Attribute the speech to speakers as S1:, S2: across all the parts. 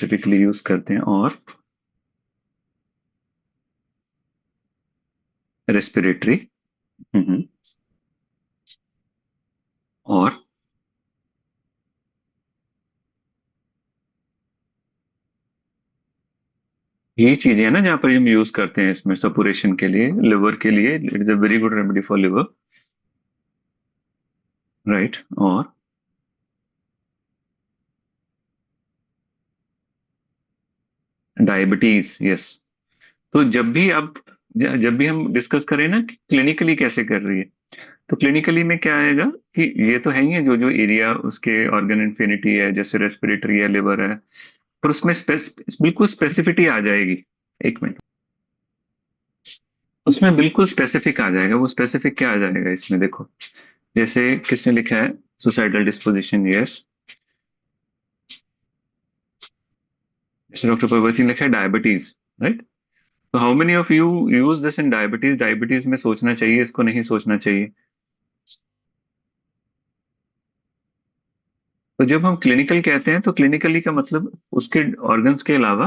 S1: Typically use करते हैं, और रेस्पिरेटरी। और यही चीजें हैं ना जहाँ पर हम यूज करते हैं इसमें सपुरेशन के लिए, लिवर के लिए it is a very good remedy for liver, right. और डायबिटीज, यस। तो जब भी हम डिस्कस करें ना कि क्लिनिकली कैसे कर रही है, तो क्लिनिकली में क्या आएगा कि ये तो है ही है, जो जो एरिया उसके ऑर्गन इन्फिनिटी है, जैसे रेस्पिरेटरी है, लिवर है, पर उसमें बिल्कुल स्पेसिफिटी आ जाएगी। एक मिनट, उसमें बिल्कुल स्पेसिफिक आ जाएगा। वो स्पेसिफिक क्या आ जाएगा इसमें, देखो। जैसे किसने लिखा है, सुसाइडल डिस्पोजिशन, यस। जैसे डॉक्टर प्रवती ने लिखा है डायबिटीज, राइट। तो how many of you use this in diabetes? Diabetes में सोचना चाहिए, इसको नहीं सोचना चाहिए। तो जब हम क्लिनिकल कहते हैं, तो क्लिनिकली का मतलब उसके ऑर्गन्स के अलावा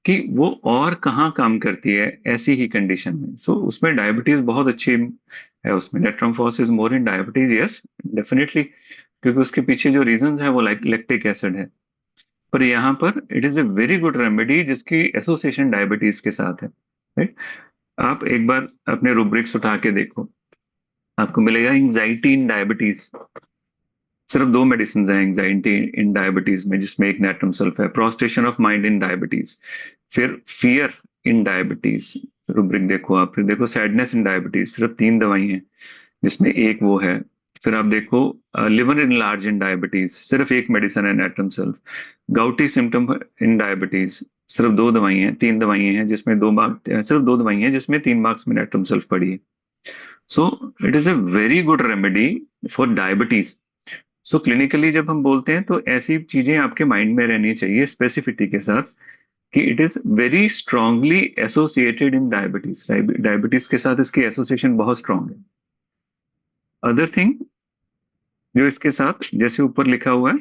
S1: कि वो और कहाँ काम करती है ऐसी ही कंडीशन में। सो उसमें डायबिटीज बहुत अच्छी है, उसमें natrum is more in diabetes, yes, definitely. क्योंकि उसके पीछे जो रीजंस है वो लैक्टिक एसिड है। पर यहाँ पर it is a very good remedy जिसकी एसोसिएशन डायबिटीज के साथ है, राइट। आप एक बार अपने रूब्रिक्स उठा के देखो, आपको मिलेगा एंजाइटी इन डायबिटीज। सिर्फ दो मेडिसिन हैं एंजाइटी इन डायबिटीज में, जिसमें एक नेट्रम सल्फ है। Prostration of mind in diabetes, फिर फियर इन डायबिटीज, रूब्रिक देखो आप। फिर देखो सैडनेस इन डायबिटीज, सिर्फ तीन दवाई हैं जिसमें एक वो है। फिर आप देखो liver enlarge in diabetes, सिर्फ एक मेडिसिन है natrum sulph. Gouty symptom in diabetes, सिर्फ दो दवाई हैं, तीन दवाई हैं जिसमें दो मार्क, सिर्फ दो दवाई हैं जिसमें तीन मार्क्स में नेट्रम सल्फ पड़ी है। सो it is a very good remedy for diabetes. So clinically जब हम बोलते हैं तो ऐसी चीजें आपके माइंड में रहनी चाहिए स्पेसिफिटी के साथ, कि it is very strongly associated in diabetes. Diabetes के साथ इसकी एसोसिएशन बहुत स्ट्रांग है। अदर थिंग जो इसके साथ, जैसे ऊपर लिखा हुआ है,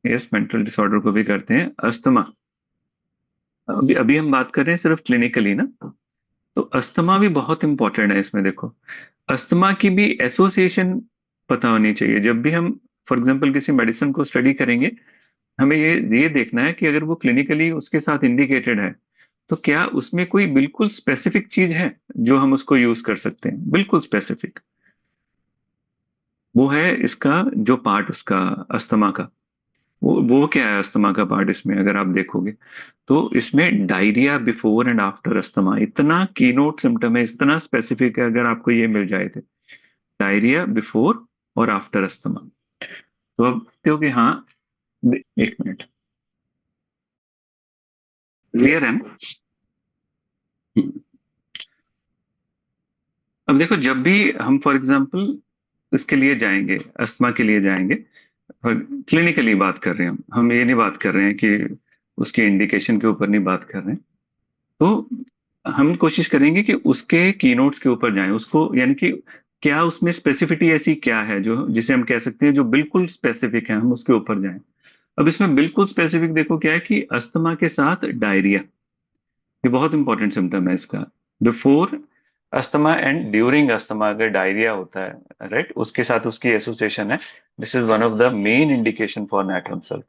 S1: यस, मेंटल डिसऑर्डर को भी करते हैं, अस्थमा। अभी अभी हम बात कर रहे हैं सिर्फ क्लिनिकली ना, तो अस्थमा भी बहुत इंपॉर्टेंट है इसमें। देखो, अस्थमा की भी एसोसिएशन पता होनी चाहिए। जब भी हम फॉर एग्जांपल किसी मेडिसिन को स्टडी करेंगे, हमें ये देखना है कि अगर वो क्लिनिकली उसके साथ इंडिकेटेड है, तो क्या उसमें कोई बिल्कुल स्पेसिफिक चीज है जो हम उसको यूज कर सकते हैं, बिल्कुल स्पेसिफिक। वो है इसका जो पार्ट उसका अस्थमा का, वो क्या है अस्थमा का पार्ट इसमें, अगर आप देखोगे तो इसमें diarrhoea before and after asthma, इतना कीनोट सिम्टम है, इतना स्पेसिफिक है। अगर आपको ये मिल जाए थे, डायरिया बिफोर और आफ्टर अस्थमा, तो अब क्योंकि हाँ, एक मिनट, क्लियर है ना? अब देखो, जब भी हम फॉर एग्जांपल इसके लिए जाएंगे, अस्थमा के लिए जाएंगे, और क्लिनिकली बात कर रहे हैं हम ये नहीं बात कर रहे हैं कि उसके इंडिकेशन के ऊपर नहीं बात कर रहे हैं। तो हम कोशिश करेंगे कि उसके कीनोट्स के ऊपर जाएं, उसको यानी कि क्या उसमें स्पेसिफिटी ऐसी क्या है जो जिसे हम कह सकते हैं जो बिल्कुल स्पेसिफिक है, हम उसके ऊपर जाएं। अब इसमें बिल्कुल स्पेसिफिक देखो क्या है कि अस्थमा के साथ डायरिया, ये बहुत इंपॉर्टेंट सिम्टम है इसका। Before asthma and during asthma अगर डायरिया होता है, राइट, उसके साथ उसकी एसोसिएशन है। This is one of the main indication for natrum sulphate.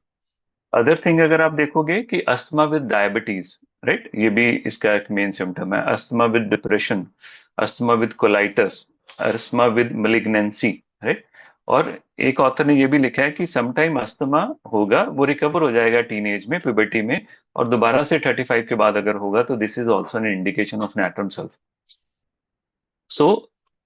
S1: Other thing अगर आप देखोगे कि अस्थमा विद डायबिटीज, राइट, ये भी इसका एक मेन सिम्टम है। Asthma with depression, asthma with colitis, asthma with malignancy, right. और एक ऑथर ने ये भी लिखा है कि समटाइम अस्थमा होगा, वो रिकवर हो जाएगा टीनेज में, प्यूबर्टी में, और दोबारा से 35 के बाद अगर होगा तो this is also an indication of natrum sulph. So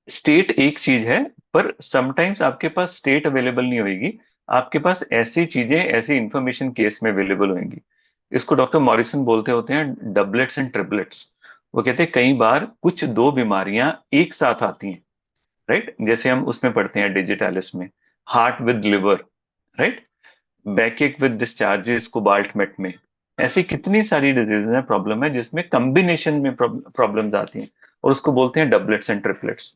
S1: state एक चीज है, पर समटाइम्स आपके पास स्टेट अवेलेबल नहीं होगी, आपके पास ऐसी चीजें, ऐसी इंफॉर्मेशन केस में अवेलेबल होंगी। इसको डॉक्टर मॉरिसन बोलते होते हैं डबलेट्स एंड ट्रिपलेट्स। वो कहते हैं कई बार कुछ दो बीमारियां एक साथ आती हैं, राइट। जैसे हम उसमें पढ़ते हैं डिजिटालिस में, heart with liver, right, backache with discharges कोबाल्टमेट में। ऐसी कितनी सारी डिजीज हैं, प्रॉब्लम है जिसमें कॉम्बिनेशन में प्रॉब्लम्स आती हैं, और उसको बोलते हैं डबलेट्स एंड ट्रिपलेट्स।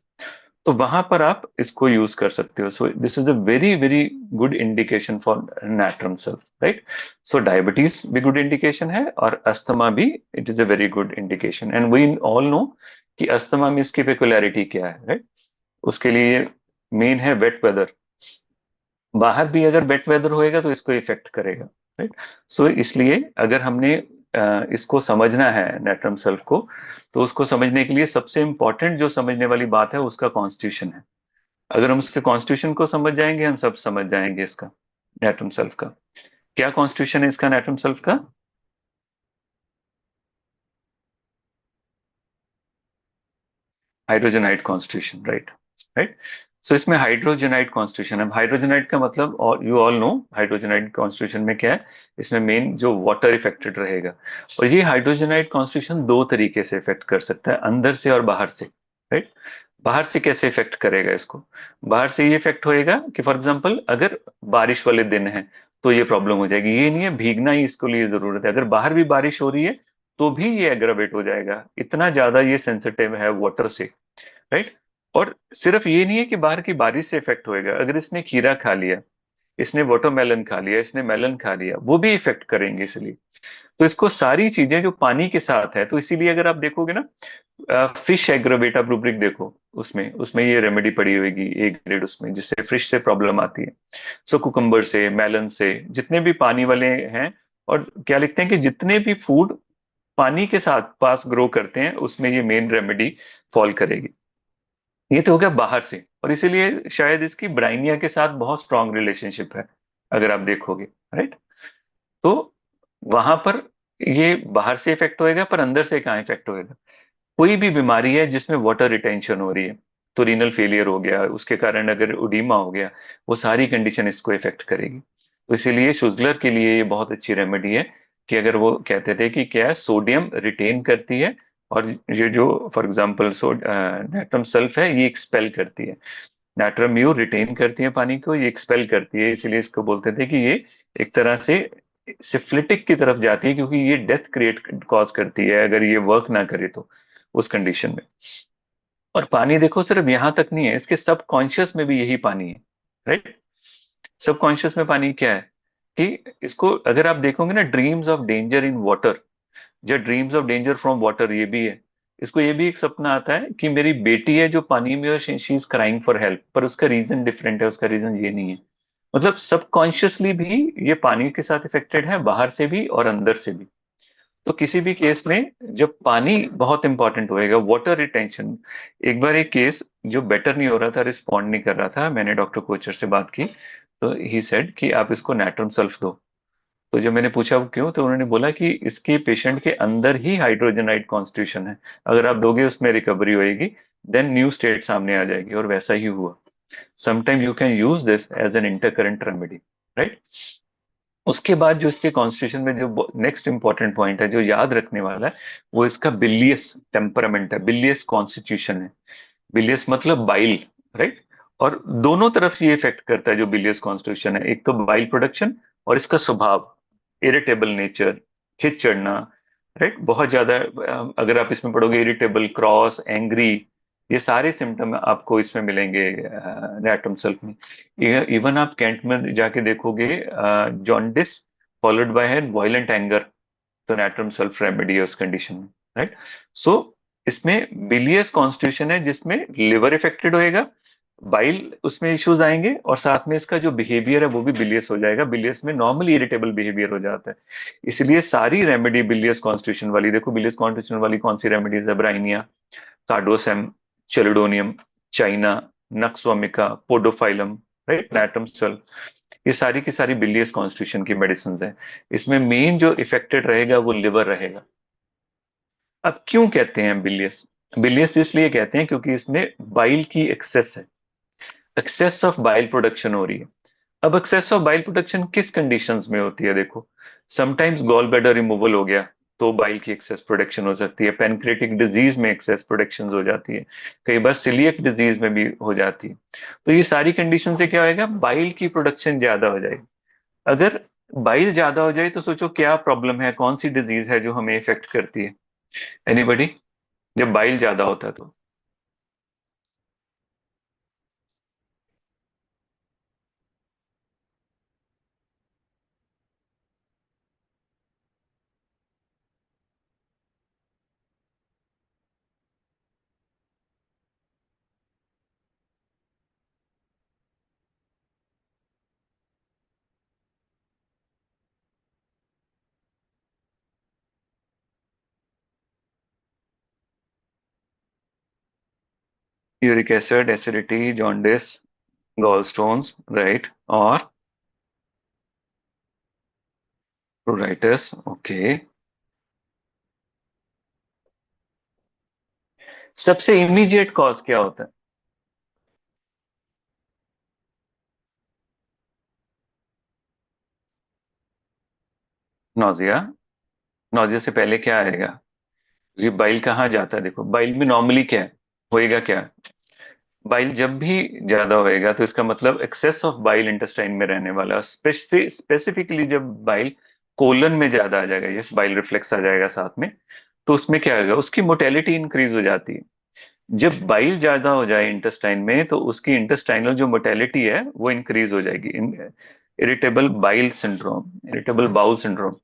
S1: तो वहां पर आप इसको यूज कर सकते हो. So this is a very very good indication for natrum sulph, right. So diabetes भी गुड इंडिकेशन है और अस्थमा भी it is a very good indication. And we all know कि अस्थमा में इसकी पेकुलैरिटी क्या है, राइट. उसके लिए मेन है वेट वेदर. बाहर भी अगर वेट वेदर होएगा तो इसको इफेक्ट करेगा, राइट. सो इसलिए अगर हमने इसको समझना है नेट्रम सल्फ को, तो उसको समझने के लिए सबसे इंपॉर्टेंट जो समझने वाली बात है उसका कॉन्स्टिट्यूशन है. अगर हम उसके कॉन्स्टिट्यूशन को समझ जाएंगे हम सब समझ जाएंगे इसका नेट्रम सल्फ का. क्या कॉन्स्टिट्यूशन है इसका नेट्रम सल्फ का? हाइड्रोजनाइट कॉन्स्टिट्यूशन, राइट. राइट. सो इसमें हाइड्रोजनाइट कॉन्स्टिट्यूशन है. हाइड्रोजनाइट का मतलब, और यू ऑल नो हाइड्रोजनाइट कॉन्स्टिट्यूशन में क्या है. इसमें मेन जो वाटर इफेक्टेड रहेगा. और ये हाइड्रोजनाइट कॉन्स्टिट्यूशन दो तरीके से इफेक्ट कर सकता है, अंदर से और बाहर से, राइट. बाहर से कैसे इफेक्ट करेगा इसको? बाहर से ये इफेक्ट होएगा कि फॉर एग्जांपल अगर बारिश वाले दिन है तो ये प्रॉब्लम हो जाएगी. ये नहीं है भीगना ही इसको लिए जरूरत है, अगर बाहर भी बारिश हो रही है तो भी ये एग्रावेट हो जाएगा. इतना ज्यादा ये सेंसिटिव है वाटर से, राइट. और सिर्फ ये नहीं है कि बाहर की बारिश से इफेक्ट होएगा, अगर इसने खीरा खा लिया, इसने वाटरमेलन खा लिया, इसने मेलन खा लिया, वो भी इफेक्ट करेंगे. इसलिए तो इसको सारी चीजें जो पानी के साथ है, तो इसीलिए अगर आप देखोगे ना फिश एग्रोवेटा ब्रूब्रिक देखो, उसमें उसमें ये रेमेडी पड़ी होगी एक ग्रेड उसमें, जिससे फिश से प्रॉब्लम आती है. सो कुकुम्बर से, मेलन से, जितने भी पानी वाले हैं. और क्या लिखते हैं कि जितने भी फूड पानी के साथ पास ग्रो करते हैं उसमें ये मेन रेमेडी फॉल करेगी. ये तो हो गया बाहर से. और इसीलिए शायद इसकी ब्राइनिया के साथ बहुत स्ट्रांग रिलेशनशिप है अगर आप देखोगे, राइट. तो वहां पर ये बाहर से इफेक्ट होएगा, पर अंदर से कहाँ इफेक्ट होएगा? कोई भी बीमारी है जिसमें वाटर रिटेंशन हो रही है, तो रीनल फेलियर हो गया, उसके कारण अगर उडीमा हो गया, वो सारी कंडीशन इसको इफेक्ट करेगी. तो इसीलिए शुजलर के लिए ये बहुत अच्छी रेमेडी है कि अगर वो कहते थे कि क्या है, सोडियम रिटेन करती है, और ये जो फॉर एग्जांपल नेट्रम सल्फ है ये एक्सपेल करती है. नाइट्रम म्यू रिटेन करती है पानी को, ये एक्सपेल करती है. इसीलिए इसको बोलते थे कि ये एक तरह से सिफिलिटिक की तरफ जाती है, क्योंकि ये डेथ क्रिएट कॉज करती है अगर ये वर्क ना करे तो, उस कंडीशन में. और पानी देखो सिर्फ यहाँ तक नहीं है, इसके सबकॉन्शियस में भी यही पानी है, राइट. सबकॉन्शियस में पानी क्या है कि इसको अगर आप देखोगे ना, dreams of danger in water या dreams of danger from water, ये भी है. इसको ये भी एक सपना आता है कि मेरी बेटी है जो पानी में और she is crying for help, पर उसका रीजन डिफरेंट है, उसका रीजन ये नहीं है. मतलब सबकॉन्शियसली भी ये पानी के साथ इफेक्टेड है, बाहर से भी और अंदर से भी. तो किसी भी केस में जब पानी बहुत इंपॉर्टेंट होएगा, वाटर रिटेंशन. एक बार एक केस जो बेटर नहीं हो रहा था, रिस्पॉन्ड नहीं कर रहा था, मैंने डॉक्टर कोचर से बात की, तो ही सेड कि आप इसको नाट्रम सल्फ दो. तो जब मैंने पूछा वो क्यों, तो उन्होंने बोला कि इसके पेशेंट के अंदर ही हाइड्रोजनाइट कॉन्स्टिट्यूशन है, अगर आप दोगे उसमें रिकवरी होएगी, देन न्यू स्टेट सामने आ जाएगी. और वैसा ही हुआ. Sometime you can use this as an intercurrent remedy, right. उसके बाद जो इसके कॉन्स्टिट्यूशन में जो नेक्स्ट इंपॉर्टेंट पॉइंट है जो याद रखने वाला है, वो इसका बिलियस टेम्परामेंट है, बिलियस कॉन्स्टिट्यूशन है. बिलियस मतलब बाइल, राइट. और दोनों तरफ ये इफेक्ट करता है जो बिलियस कॉन्स्टिट्यूशन है, एक तो बाइल प्रोडक्शन और इसका स्वभाव, इरिटेबल नेचर, खिंच चढ़ना, राइट. बहुत ज्यादा अगर आप इसमें पढ़ोगे इरिटेबल, क्रॉस, एंग्री, ये सारे सिम्टम आपको इसमें मिलेंगे नेट्रम सल्फ में. इवन आप कैंट में जाके देखोगे जॉन्डिस फॉलोड बाय है वायलेंट एंगर, तो नेट्रम सल्फ रेमेडी है उस कंडीशन में, राइट. सो इसमें बिलियस कॉन्स्टिट्यूशन है जिसमें लिवर इफेक्टेड होएगा, बाइल उसमें इश्यूज आएंगे, और साथ में इसका जो बिहेवियर है वो भी बिलियस हो जाएगा. बिलियस में नॉर्मली इरिटेबल बिहेवियर हो जाता है. इसलिए सारी रेमेडी बिलियस कॉन्स्टिट्यूशन वाली, देखो बिलियस कॉन्स्टिट्यूशन वाली कौन सी रेमेडीज है: ब्राइनिया, कार्डोसेम, chelidonium, china, nux vomica, podophyllum, right, natrum sulph. ये सारी की सारी बिलियस कॉन्स्टिट्यूशन की मेडिसिन है. इसमें मेन जो इफेक्टेड रहेगा वो लिवर रहेगा. अब क्यों कहते हैं बिलियस? बिलियस इसलिए कहते हैं क्योंकि इसमें बाइल की एक्सेस है, एक्सेस ऑफ बाइल प्रोडक्शन हो रही है. अब एक्सेस ऑफ बाइल प्रोडक्शन किस कंडीशंस में होती है? देखो, समटाइम्स गॉल ब्लैडर रिमूवल हो गया तो बाइल की एक्सेस प्रोडक्शन हो सकती है, पेनक्रेटिक डिजीज में एक्सेस प्रोडक्शन हो जाती है, कई बार सिलियक डिजीज में भी हो जाती है. तो ये सारी कंडीशन से क्या होएगा, बाइल की प्रोडक्शन ज्यादा हो जाएगी. अगर बाइल ज्यादा हो जाए तो सोचो क्या प्रॉब्लम है, कौन सी डिजीज है जो हमें इफेक्ट करती है? एनीबडी? जब बाइल ज्यादा होता है तो uric acid, acidity, jaundice, gall stones, right, और प्रोराइटिस, ओके। सबसे इमीडिएट कॉज क्या होता है? नोजिया। नोजिया से पहले क्या आएगा? ये बाइल कहाँ जाता है? देखो बाइल में नॉर्मली क्या है, होएगा क्या? बाइल जब भी ज्यादा होएगा तो इसका मतलब एक्सेस ऑफ बाइल इंटेस्टाइन में रहने वाला, स्पेसिफिकली जब बाइल कोलन में ज्यादा आ जाएगा, यस, बाइल रिफ्लेक्स आ जाएगा साथ में, तो उसमें क्या होगा, उसकी मोटेलिटी इंक्रीज हो जाती है। जब बाइल ज्यादा हो जाए इंटेस्टाइन में तो उसकी इंटेस्टाइनल जो मोटेलिटी है वो इंक्रीज हो जाएगी। Irritable bile syndrome, irritable bowel syndrome.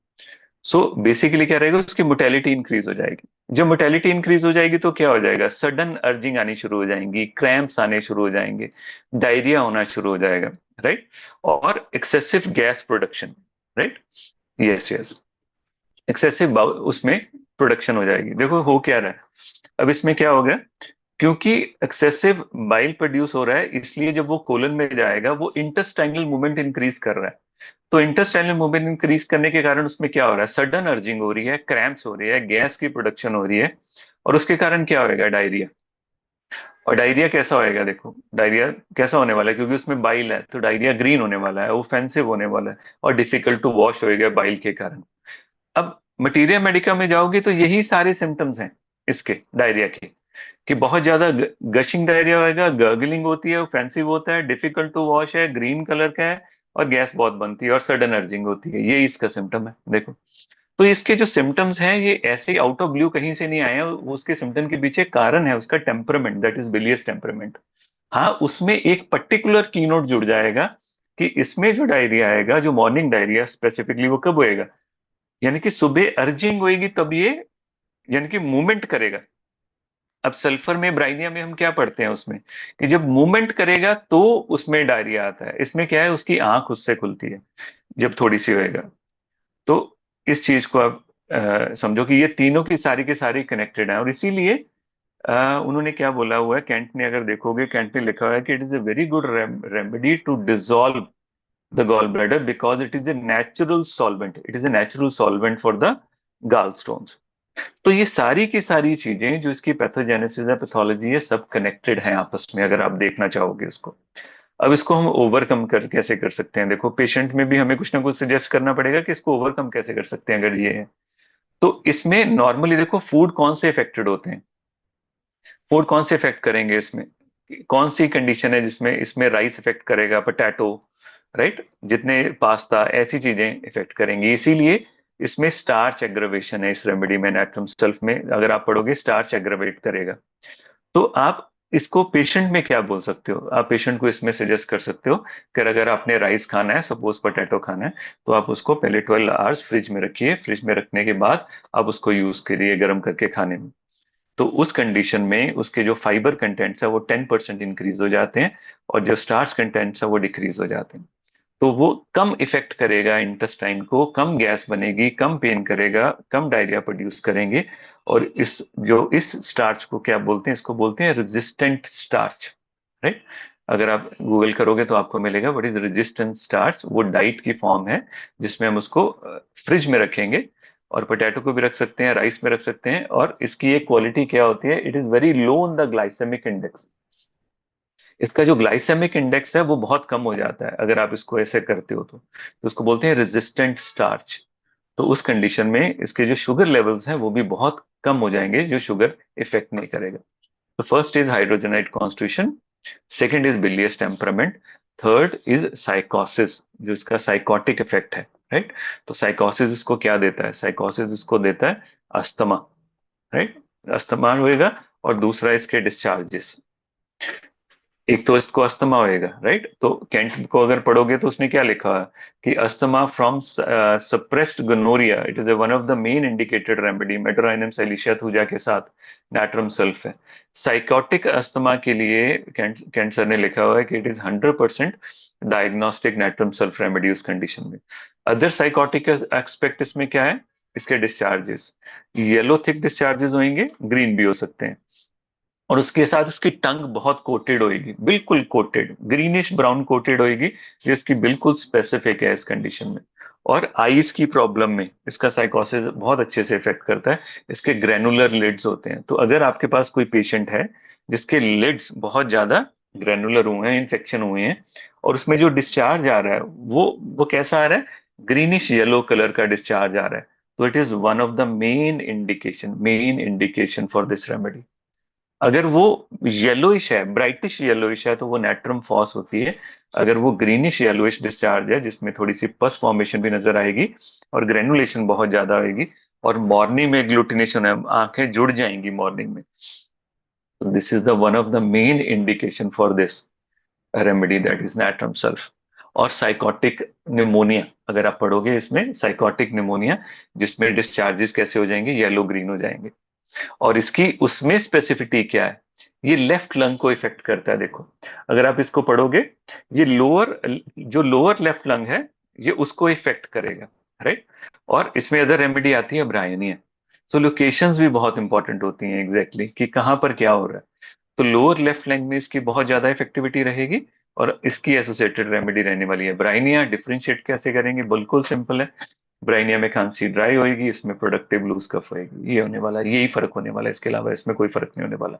S1: So basically क्या रहेगा, उसकी मोटेलिटी इंक्रीज हो जाएगी। जब मोटेलिटी इंक्रीज हो जाएगी तो क्या हो जाएगा, सडन अर्जिंग आनी शुरू हो जाएंगी, क्रैम्प्स आने शुरू हो जाएंगे, डायरिया होना शुरू हो जाएगा, राइट, और excessive gas production, right, yes yes, excessive उसमें प्रोडक्शन हो जाएगी। देखो हो क्या रहा है, अब इसमें क्या हो गया, क्योंकि एक्सेसिव बाइल प्रोड्यूस हो रहा है, इसलिए जब वो कोलन में जाएगा वो इंटेस्टाइनल मूवमेंट इंक्रीज कर रहा है। तो इंटेस्टाइनल मूवमेंट इंक्रीज करने के कारण उसमें क्या हो रहा है, सडन अर्जिंग हो रही है, क्रैम्प्स हो रही है, गैस की प्रोडक्शन हो रही है, और उसके कारण क्या होएगा, डायरिया। और डायरिया कैसा होएगा, देखो डायरिया कैसा होने वाला है, क्योंकि उसमें बाइल है तो डायरिया ग्रीन होने वाला है, ऑफेंसिव होने वाला है, और डिफिकल्ट टू वॉश होएगा बाइल के कारण। अब मटीरिया मेडिका में जाओगे तो यही सारे सिम्टम्स हैं इसके डायरिया के, कि बहुत ज्यादा गशिंग डायरिया होएगा, गर्गलिंग होती है, ऑफेंसिव होता है, डिफिकल्ट टू वॉश है, ग्रीन कलर का है, और गैस बहुत बनती है, और सडन अर्जिंग होती है। ये इसका सिम्टम है, देखो। तो इसके जो सिम्टम्स हैं ये ऐसे ही आउट ऑफ ब्लू कहीं से नहीं आए हैं, वो उसके सिम्टम के पीछे कारण है उसका temperament, that is bilious temperament. हाँ, उसमें एक पर्टिकुलर कीनोट जुड़ जाएगा कि इसमें जो डायरिया आएगा, जो मॉर्निंग डायरिया स्पेसिफिकली, वो कब होएगा, यानी कि सुबह अर्जिंग होएगी तब ये, यानी कि मूवमेंट करेगा। अब सल्फर में, ब्राइनिया में हम क्या पढ़ते हैं उसमें, कि जब मूवमेंट करेगा तो उसमें डायरिया आता है। इसमें क्या है, उसकी आंख उससे खुलती है जब थोड़ी सी होएगा। तो इस चीज को आप समझो कि ये तीनों की सारी कनेक्टेड है, और इसीलिए उन्होंने क्या बोला हुआ है, कैंट ने, अगर देखोगे कैंट ने लिखा हुआ है कि it is a very good remedy to dissolve the gall bladder because it is a natural solvent, it is a natural solvent for the gall stones. तो ये सारी की सारी चीजें जो इसकी पैथोजेनेसिस है, पैथोलॉजी है, सब कनेक्टेड हैं आपस में, अगर आप देखना चाहोगे इसको। अब इसको हम ओवरकम कर कैसे कर सकते हैं, देखो पेशेंट में भी हमें कुछ ना कुछ सजेस्ट करना पड़ेगा कि इसको ओवरकम कैसे कर सकते हैं, अगर ये है। तो इसमें नॉर्मली देखो फूड कौन से इफेक्टेड होते हैं, फूड कौन से इफेक्ट करेंगे इसमें, कौन सी कंडीशन है जिसमें इसमें राइस इफेक्ट करेगा, पोटैटो, राइट, जितने पास्ता, ऐसी चीजें इफेक्ट करेंगी। इसीलिए इसमें स्टार्च एग्रवेशन है, इस रेमेडी में, नेट्रम सल्फ में अगर आप पढ़ोगे स्टार्च एग्रवेट करेगा। तो आप इसको पेशेंट में क्या बोल सकते हो, आप पेशेंट को इसमें सजेस्ट कर सकते हो कि अगर आपने राइस खाना है, सपोज पोटैटो खाना है, तो आप उसको पहले 12 आवर्स फ्रिज में रखिए, फ्रिज में रखने के बाद आप उसको यूज करिए गर्म करके खाने में। तो उस कंडीशन में उसके जो फाइबर कंटेंट्स है वो 10% इंक्रीज हो जाते हैं, और जो स्टार्च कंटेंट्स है वो डिक्रीज हो जाते हैं। तो वो कम इफेक्ट करेगा इंटेस्टाइन को, कम गैस बनेगी, कम पेन करेगा, कम डायरिया प्रोड्यूस करेंगे। और इस स्टार्च को क्या बोलते हैं, इसको बोलते हैं रेजिस्टेंट स्टार्च, राइट। अगर आप गूगल करोगे तो आपको मिलेगा व्हाट इज रेजिस्टेंट स्टार्च, वो डाइट की फॉर्म है जिसमें हम उसको फ्रिज में रखेंगे, और पोटैटो को भी रख सकते हैं, राइस में रख सकते हैं। और इसकी एक क्वालिटी क्या होती है, it is very low in the glycemic index. इसका जो ग्लाइसेमिक इंडेक्स है वो बहुत कम हो जाता है अगर आप इसको ऐसे करते हो तो उसको बोलते हैं रेजिस्टेंट स्टार्च। तो उस कंडीशन में इसके जो शुगर लेवल्स हैं वो भी बहुत कम हो जाएंगे, जो शुगर इफेक्ट नहीं करेगा। तो first is hydrogenoid constitution, second is bilious temperament, third is sycosis, जो इसका साइकोटिक इफेक्ट है, राइट। तो साइकोसिस इसको क्या देता है, साइकोसिस इसको देता है अस्थमा, राइट, अस्थमा होएगा। और दूसरा इसके डिस्चार्जेस, एक तो इसको अस्थमा होएगा, राइट। तो कैंट को अगर पढ़ोगे तो उसने क्या लिखा है कि asthma from suppressed gonorrhoea, it is one of the main indicated remedy, medorrhinum silicea thuja के साथ नाट्रम सल्फ है। साइकोटिक अस्थमा के लिए कैंट सर ने लिखा हुआ है कि it is 100% diagnostic natrum sulph remedy उस कंडीशन में। अदर साइकोटिक एक्सपेक्ट इसमें क्या है, इसके डिस्चार्जेस येलो थिक डिस्चार्जेस होंगे, ग्रीन भी हो सकते हैं। और उसके साथ उसकी टंग बहुत कोटेड होएगी, बिल्कुल कोटेड, ग्रीनिश ब्राउन कोटेड होएगी, जो इसकी बिल्कुल स्पेसिफिक है इस कंडीशन में। और आईज की प्रॉब्लम में इसका साइकोसिस बहुत अच्छे से इफेक्ट करता है। इसके ग्रेनुलर लिड्स होते हैं, तो अगर आपके पास कोई पेशेंट है जिसके लिड्स बहुत ज्यादा ग्रेनुलर हुए हैं, इन्फेक्शन हुए हैं, और उसमें जो डिस्चार्ज आ रहा है वो कैसा आ रहा है, ग्रीनिश येलो कलर का डिस्चार्ज आ रहा है, तो it is one of the main indication for this remedy. अगर वो येलोइश है, ब्राइटिश येलोइश है, तो वो नेट्रम फॉस होती है। अगर वो ग्रीनिश येलोइश डिस्चार्ज है जिसमें थोड़ी सी पस फॉर्मेशन भी नजर आएगी और ग्रेनुलेशन बहुत ज्यादा आएगी, और मॉर्निंग में ग्लूटिनेशन है, आंखें जुड़ जाएंगी मॉर्निंग में, तो this is the one of the main indication for this remedy, that is natrum sulph. और साइकोटिक निमोनिया, अगर आप पढ़ोगे इसमें साइकोटिक निमोनिया, जिसमें डिस्चार्जेस कैसे हो जाएंगे, येलो ग्रीन हो जाएंगे। और इसकी उसमें स्पेसिफिसिटी क्या है, ये लेफ्ट लंग को इफेक्ट करता है। देखो, अगर आप इसको पढ़ोगे, ये जो लोअर लेफ्ट लंग है, ये उसको इफेक्ट करेगा, राइट। और इसमें अदर रेमेडी आती है ब्रायनिया। सो लोकेशंस भी बहुत इंपॉर्टेंट होती हैं एग्जैक्टली कि कहाँ पर क्या हो रहा है। तो लोअर लेफ्ट लैंग में इसकी बहुत ज्यादा इफेक्टिविटी रहेगी, और इसकी एसोसिएटेड रेमेडी रहने वाली है ब्राइनिया। डिफरेंशिएट कैसे करेंगे, बिल्कुल सिंपल है। ब्राइनिया में खांसी ड्राई होएगी, इसमें प्रोडक्टिव लूज कफ होएगी, ये होने वाला है, यही फर्क होने वाला है, इसके अलावा इसमें कोई फर्क नहीं होने वाला,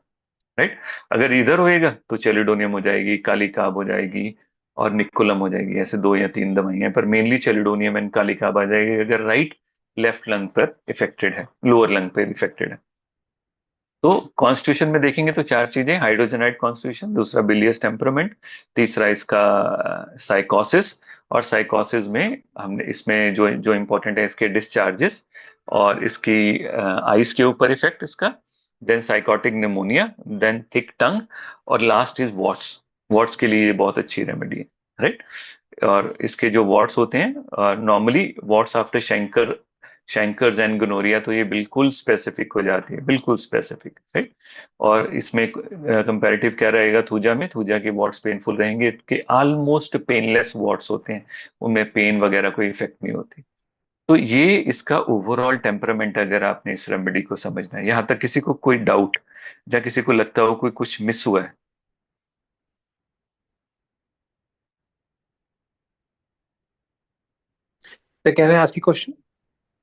S1: राइट। अगर इधर होएगा तो चेलिडोनियम हो जाएगी, कालिकाब हो जाएगी, और निकोलम हो जाएगी, ऐसे 2 या 3 दवाइयां, पर मेनली चेलिडोनियम एंड कालिकाब आ जाएगी अगर राइट लेफ्ट लंग पर इफेक्टेड है, लोअर लंग पर इफेक्टेड है। तो कॉन्स्टिट्यूशन में देखेंगे तो 4 चीजें, हाइड्रोजेनाइड कॉन्स्टिट्यूशन, दूसरा बिलियस टेम्परामेंट, तीसरा इसका साइकोसिस। और साइकोसिस में हमने इसमें जो जो इम्पोर्टेंट है इसके डिस्चार्जेस, और इसकी आइज के ऊपर इफेक्ट इसका, then sycotic pneumonia, then thick tongue, और लास्ट इज वॉट्स। वॉट्स के लिए ये बहुत अच्छी रेमेडी है, राइट। और इसके जो वार्ड्स होते हैं, normally warts after chancres and gonorrhoea, तो ये बिल्कुल स्पेसिफिक हो जाती है, बिल्कुल स्पेसिफिक, राइट। और इसमें कंपैरेटिव क्या रहेगा, थूजा में, थूजा के वार्ड्स पेनफुल रहेंगे, कि ऑलमोस्ट पेनलेस वार्ड्स होते हैं, उनमें पेन वगैरह कोई इफेक्ट नहीं होती। तो ये इसका ओवरऑल टेम्परामेंट, अगर आपने इस रेमेडी को समझना है, यहाँ तक किसी को कोई डाउट, या किसी को लगता हो कोई कुछ मिस हुआ है?
S2: तो कह रहे हैं आज की क्वेश्चन।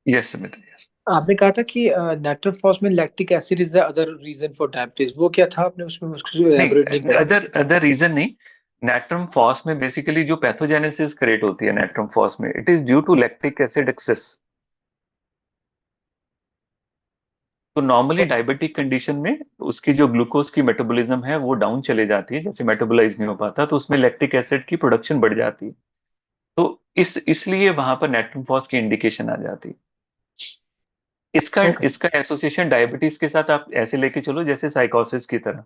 S1: Yes Sumit, yes.
S2: आपने कहा था कि नेट्रोफॉस में lactic acid is the other reason for diabetes, वो क्या था? आपने उसमें उसको एलैबोरेट नहीं
S1: नहीं,
S2: किया।
S1: अदर अदर रीजन नहीं। नेट्रम फॉस में बेसिकली जो पैथोजेनेसिस क्रिएट होती है नेट्रम फॉस में, it is due to lactic acid excess. तो नॉर्मली डायबिटिक कंडीशन में उसकी जो ग्लूकोज की मेटाबॉलिज्म है वो डाउन चले जाती है, जैसे मेटाबोलाइज नहीं हो पाता, तो उसमें लैक्टिक एसिड की प्रोडक्शन बढ़ जाती है। तो इसलिए वहां पर नेट्रम फॉस की इंडिकेशन आ जाती है। इसका
S2: ओके।
S1: इसका एसोसिएशन डायबिटीज के साथ आप ऐसे लेके चलो जैसे साइकोसिस की तरह।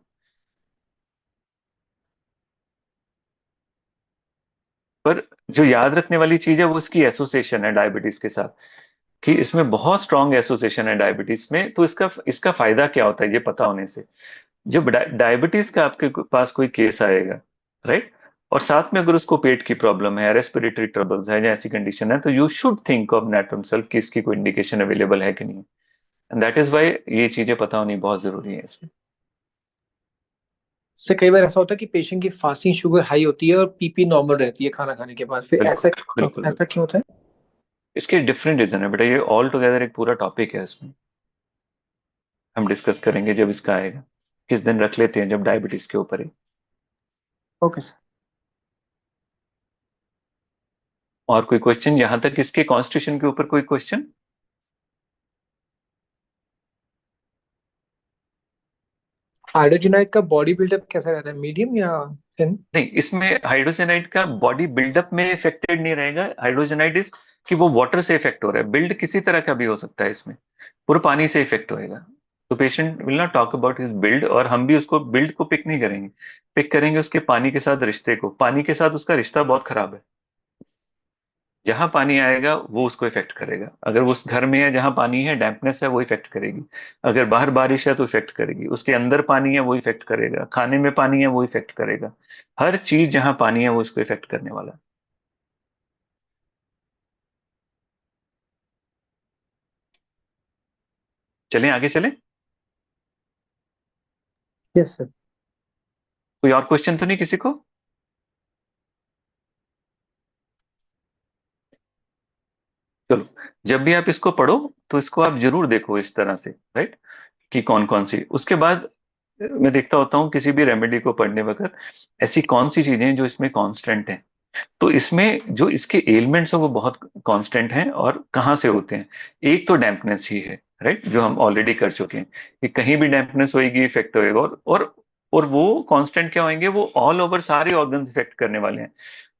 S1: पर जो याद रखने वाली चीज है वो इसकी एसोसिएशन है डायबिटीज के साथ, कि इसमें बहुत स्ट्रांग एसोसिएशन है डायबिटीज में। तो इसका इसका फायदा क्या होता है ये पता होने से, जब डायबिटीज का आपके पास कोई केस आएगा, राइट, और साथ में अगर उसको पेट की प्रॉब्लम है, रेस्पिरेटरी ट्रबल्स है, या ऐसी कंडीशन है, तो you should think of natrum self कि इसकी कोई इंडिकेशन अवेलेबल है कि नहीं। एंड दैट इज वाई ये चीजें पता होनी बहुत जरूरी है इसमें।
S2: इससे कई बार ऐसा होता है कि पेशेंट की फास्टिंग शुगर हाई होती है और पीपी नॉर्मल रहती है खाना खाने के बाद, फिर
S1: बिल्कुल
S2: ऐसा
S1: बिल्कुल
S2: ऐसा
S1: बिल्कुल।
S2: क्यों होता है?
S1: इसके डिफरेंट रीजन है बेटा, ये ऑल टुगेदर एक पूरा टॉपिक है इसमें, हम डिस्कस करेंगे जब इसका आएगा। किस दिन रख लेते हैं जब डायबिटीज के ऊपर है।
S2: Okay sir.
S1: और कोई क्वेश्चन यहाँ तक इसके कॉन्स्टिट्यूशन के ऊपर, कोई क्वेश्चन?
S2: हाइड्रोजनाइड का बॉडी बिल्डअप कैसा रहता है, मीडियम या थिन?
S1: नहीं, इसमें हाइड्रोजनाइड का बॉडी बिल्डअप में इफेक्टेड नहीं रहेगा। हाइड्रोजनाइड इज कि वो वाटर से इफेक्ट हो रहा है, बिल्ड किसी तरह का भी हो सकता है इसमें, पूरा पानी से इफेक्ट होएगा। तो patient will not talk about his build, और हम भी उसको बिल्ड को पिक नहीं करेंगे, पिक करेंगे उसके पानी के साथ रिश्ते को। पानी के साथ उसका रिश्ता बहुत खराब है, जहां पानी आएगा वो उसको इफेक्ट करेगा। अगर वो उस घर में है जहां पानी है, डैम्पनेस है, वो इफेक्ट करेगी। अगर बाहर बारिश है तो इफेक्ट करेगी, उसके अंदर पानी है वो इफेक्ट करेगा, खाने में पानी है वो इफेक्ट करेगा। हर चीज जहां पानी है वो उसको इफेक्ट करने वाला है। चलें आगे चलें।
S2: Yes sir.
S1: कोई और क्वेश्चन तो नहीं किसी को? चलो, जब भी आप इसको पढ़ो तो इसको आप जरूर देखो इस तरह से, राइट, कि कौन कौन सी। उसके बाद मैं देखता होता हूँ किसी भी रेमेडी को पढ़ने वक्त ऐसी कौन सी चीजें हैं जो इसमें कांस्टेंट हैं। तो इसमें जो इसके एलिमेंट्स हैं वो बहुत कांस्टेंट हैं, और कहाँ से होते हैं। एक तो डैम्पनेस ही है, राइट, जो हम ऑलरेडी कर चुके हैं कि कहीं भी डैम्पनेस होएगी इफेक्ट होएगा, और वो कांस्टेंट क्या होंगे, वो ऑल ओवर सारे ऑर्गन्स इफेक्ट करने वाले हैं।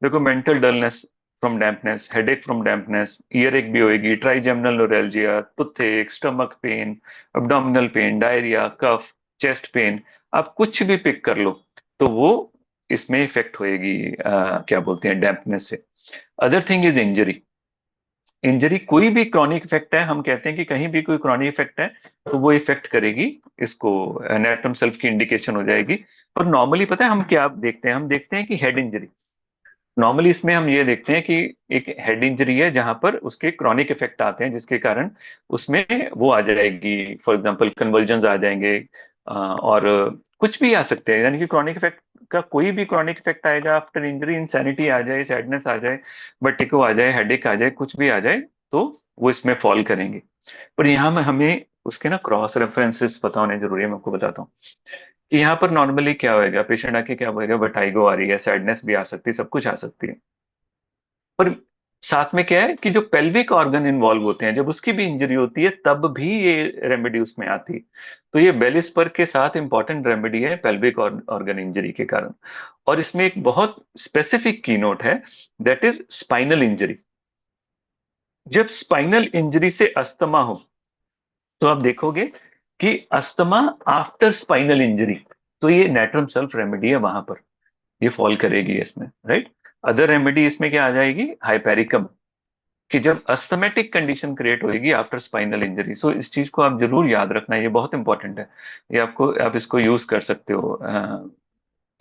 S1: देखो, mental dullness from dampness, headache from dampness, earache भी होएगी, trigeminal neuralgia, toothache, stomach pain, abdominal pain, diarrhoea, cough, chest pain, आप कुछ भी पिक कर लो तो वो इसमें इफेक्ट होएगी, क्या बोलते हैं, डैम्पनेस से। Other thing is injury. Injury कोई भी क्रॉनिक इफेक्ट है, हम कहते हैं कि कहीं भी कोई क्रॉनिक इफेक्ट है तो वो इफेक्ट करेगी इसको, नेट्रम सेल्फ की इंडिकेशन हो जाएगी। पर नॉर्मली पता है हम क्या देखते हैं, हम देखते हैं कि हेड इंजरी। नॉर्मली इसमें हम ये देखते हैं कि एक हेड इंजरी है जहां पर उसके क्रॉनिक इफेक्ट आते हैं, जिसके कारण उसमें वो आ जाएगी, फॉर एग्जांपल कन्वर्जन्स आ जाएंगे, और कुछ भी आ सकते हैं। यानी कि क्रॉनिक इफेक्ट का कोई भी क्रॉनिक इफेक्ट आएगा आफ्टर इंजरी, इंसैनिटी आ जाए, सैडनेस आ जाए, बटिको आ जाए, हेडेक आ जाए, कुछ भी आ जाए, तो वो इसमें फॉल करेंगे। पर यहाँ में हमें उसके ना क्रॉस रेफरेंसेस पता होने जरूरी है। मैं आपको बताता हूँ कि यहाँ पर नॉर्मली क्या होएगा, पेशेंट आके क्या बोलेगा, वर्टाइगो आ रही है, सैडनेस भी आ सकती है, सब कुछ आ सकती है। पर साथ में क्या है कि जो पेल्विक ऑर्गन इन्वॉल्व होते हैं, जब उसकी भी इंजरी होती है तब भी ये रेमेडी उसमें आती है। तो ये बेलिस्पर के साथ इंपॉर्टेंट रेमेडी है पेल्विक ऑर्गन इंजरी के कारण। और इसमें एक बहुत स्पेसिफिक की नोट है, दैट इज स्पाइनल इंजरी। जब स्पाइनल इंजरी से अस्थमा हो तो आप देखोगे कि अस्थमा आफ्टर स्पाइनल इंजरी, तो ये नेट्रम सेल्फ रेमेडी है वहां पर, ये फॉल करेगी इसमें, राइट। अदर रेमेडी इसमें क्या आ जाएगी, हाइपेरिकम, कि जब अस्थमेटिक कंडीशन क्रिएट होगी आफ्टर स्पाइनल इंजरी। सो इस चीज को आप जरूर याद रखना, ये बहुत इंपॉर्टेंट है। ये आपको, आप इसको यूज कर सकते हो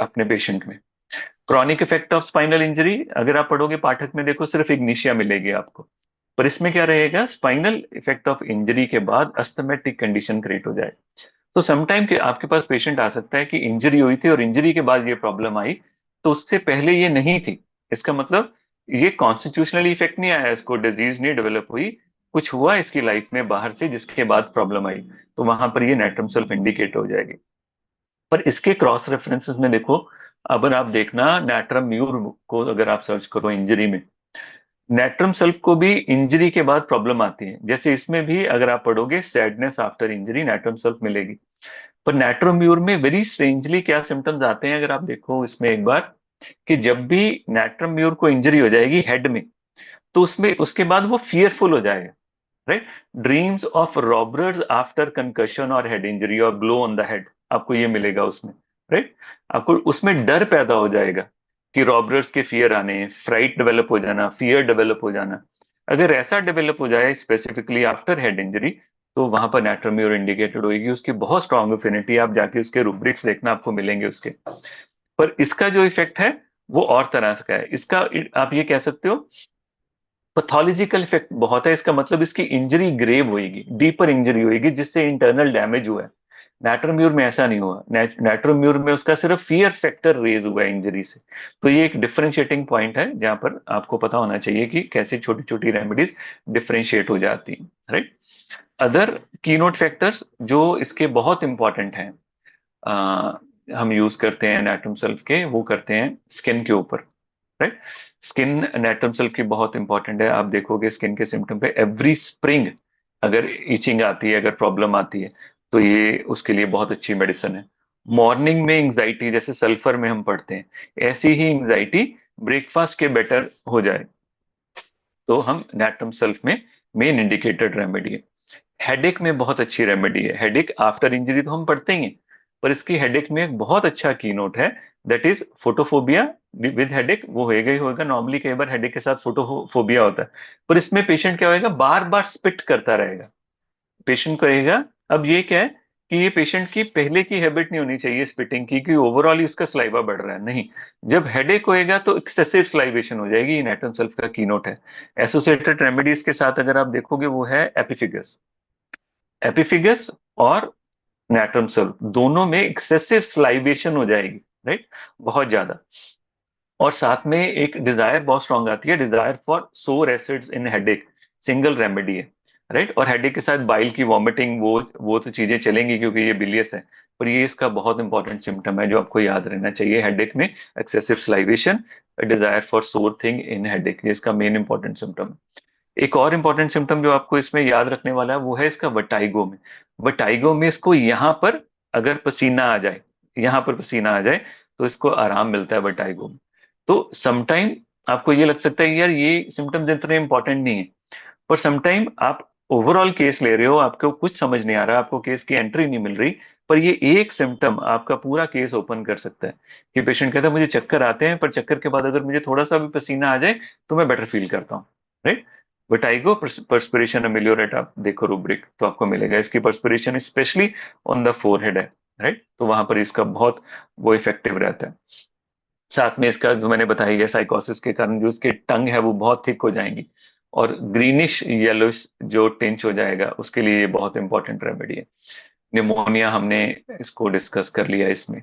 S1: अपने पेशेंट में। Chronic effect of spinal injury अगर आप पढ़ोगे पाठक में, देखो सिर्फ इग्निशिया मिलेगी आपको। पर इसमें क्या रहेगा, स्पाइनल इफेक्ट ऑफ इंजरी के बाद अस्थमेटिक कंडीशन क्रिएट हो जाए। तो समटाइम के आपके पास पेशेंट आ सकता है कि इंजरी हुई थी और इंजरी के बाद ये प्रॉब्लम आई, तो उससे पहले ये नहीं थी। इसका मतलब ये कॉन्स्टिट्यूशनली इफेक्ट नहीं आया, इसको डिजीज नहीं डेवलप हुई, कुछ हुआ इसकी लाइफ में बाहर से जिसके बाद प्रॉब्लम आई, तो वहां पर ये नेट्रम सेल्फ इंडिकेट हो जाएगी। पर इसके क्रॉस रेफरेंसेस में देखो, अगर आप देखना नेट्रम म्यूर को अगर आप सर्च करो इंजरी में, नेट्रम सेल्फ को भी इंजरी के बाद प्रॉब्लम आती है। जैसे इसमें भी अगर आप पढ़ोगे sadness after injury, natrum self मिलेगी। पर नेट्रोम्यूर में वेरी स्ट्रेंजली क्या सिम्टम्स आते हैं, अगर आप देखो इसमें एक बार, कि जब भी नेट्रोम्यूर को इंजरी हो जाएगी हेड में, तो उसमें उसके बाद वो फियरफुल हो जाएगा, right. Dreams of robbers after concussion और हेड इंजरी और ब्लो ऑन द हेड, आपको ये मिलेगा उसमें, राइट। आपको उसमें डर पैदा हो जाएगा कि रॉबर्स के फियर आने, फ्राइट डेवलप हो जाना, फियर डेवलप हो जाना। अगर ऐसा डेवलप हो जाए स्पेसिफिकली आफ्टर हेड इंजरी, तो वहां पर नेट्रोम्यूर इंडिकेटेड होगी। उसकी बहुत स्ट्रांग एफिनिटी, आप जाके उसके रूब्रिक्स देखना, आपको मिलेंगे उसके। पर इसका जो इफेक्ट है वो और तरह का है। इसका आप ये कह सकते हो पैथोलॉजिकल इफेक्ट बहुत है। इसका मतलब इसकी इंजरी ग्रेव होगी, डीपर इंजरी होगी जिससे इंटरनल डैमेज हुआ है। नेट्रोम्यूर में ऐसा नहीं हुआ, नेट्रोम्यूर में उसका सिर्फ फियर फैक्टर रेज हुआ है इंजरी से। तो ये एक डिफरेंशिएटिंग पॉइंट है जहां पर आपको पता होना चाहिए कि कैसे छोटी छोटी रेमेडीज डिफरेंशिएट हो जाती हैं, राइट। अदर कीनोट फैक्टर्स जो इसके बहुत इंपॉर्टेंट हैं, अ, हम यूज करते हैं एनाटॉम सेल्फ के, वो करते हैं स्किन के ऊपर, राइट। स्किन एनाटॉम सेल्फ की बहुत इंपॉर्टेंट है। आप देखोगे स्किन के सिम्टम पे एवरी स्प्रिंग अगर इचिंग आती है, अगर प्रॉब्लम आती है, तो ये उसके लिए बहुत अच्छी मेडिसिन है। मॉर्निंग में एंग्जाइटी, जैसे सल्फर में हम पढ़ते हैं, ऐसी ही एंग्जाइटी ब्रेकफास्ट के बेटर हो जाए, तो हम एनाटॉम सेल्फ में मेन इंडिकेटेड रेमेडी है। हेडेक में बहुत अच्छी रेमेडी है। हेडेक आफ्टर इंजरी तो हम पढ़ते ही हैं, पर इसकी हेडेक में एक बहुत अच्छा की नोट है, that is photophobia with headache. वो होएगा ही होएगा, नॉर्मली कई बार हेडेक के साथ फोटोफोबिया होता है। पर इसमें पेशेंट क्या होएगा, बार बार स्पिट करता रहेगा, पेशेंट कहेगा। अब ये क्या है कि ये पेशेंट की पहले की हैबिट नहीं होनी चाहिए स्पिटिंग की, कि ओवरऑल ही उसका स्लाइवा बढ़ रहा है, नहीं। जब हेडेक होएगा तो एक्सेसिव स्लाइवेशन हो जाएगी, ये नेटन सेल्फ का कीनोट है। एसोसिएटेड रेमेडीज के साथ अगर आप देखोगे वो है एपिफिगस। एपिफिगस और नैट्रम सल्फ, दोनों में एक्सेसिव स्लाइवेशन हो जाएगी, राइट, बहुत ज्यादा। और साथ में एक डिजायर बहुत स्ट्रांग आती है, डिजायर फॉर सोर एसिड्स इन हेडेक, सिंगल रेमेडी है, राइट। और हेडेक के साथ बाइल की वॉमिटिंग, वो तो चीजें चलेंगी क्योंकि ये बिलियस है, पर ये इसका बहुत इंपॉर्टेंट सिम्टम है जो आपको याद रहना चाहिए हेडेक में, एक्सेसिव स्लाइवेशन, डिजायर फॉर सोर थिंग इन हेडेक, ये इसका मेन इंपॉर्टेंट सिम्टम है। एक और इंपॉर्टेंट सिम्टम जो आपको इसमें याद रखने वाला है वो है इसका वटाइगो में। वटाइगो में इसको यहाँ पर अगर पसीना आ जाए, यहाँ पर पसीना आ जाए तो इसको आराम मिलता है वटाइगो में। तो समटाइम आपको ये लग सकता है कि यार ये सिम्टम्स इतने इंपॉर्टेंट नहीं है, पर समटाइम आप ओवरऑल केस ले रहे हो, आपको कुछ समझ नहीं आ रहा, आपको केस की एंट्री नहीं मिल रही, पर ये एक सिम्टम आपका पूरा केस ओपन कर सकता है। कि पेशेंट कहता है मुझे चक्कर आते हैं, पर चक्कर के बाद अगर मुझे थोड़ा सा भी पसीना आ जाए तो मैं बेटर फील करता हूँ, राइट। वर्टिगो, पर्सपिरेशन अमेलियोरेट, आप देखो रूब्रिक तो आपको मिलेगा, इसकी perspiration specially on the forehead है, राइट, तो वहां पर इसका बहुत वो इफेक्टिव रहता है। साथ में इसका जो मैंने बताया है साइकोसिस के कारण जो इसके टंग है वो बहुत थिक हो जाएंगी, और ग्रीनिश येलोइश जो टिंच हो जाएगा उसके लिए ये बहुत इंपॉर्टेंट रेमेडी है। निमोनिया हमने इसको डिस्कस कर लिया इसमें।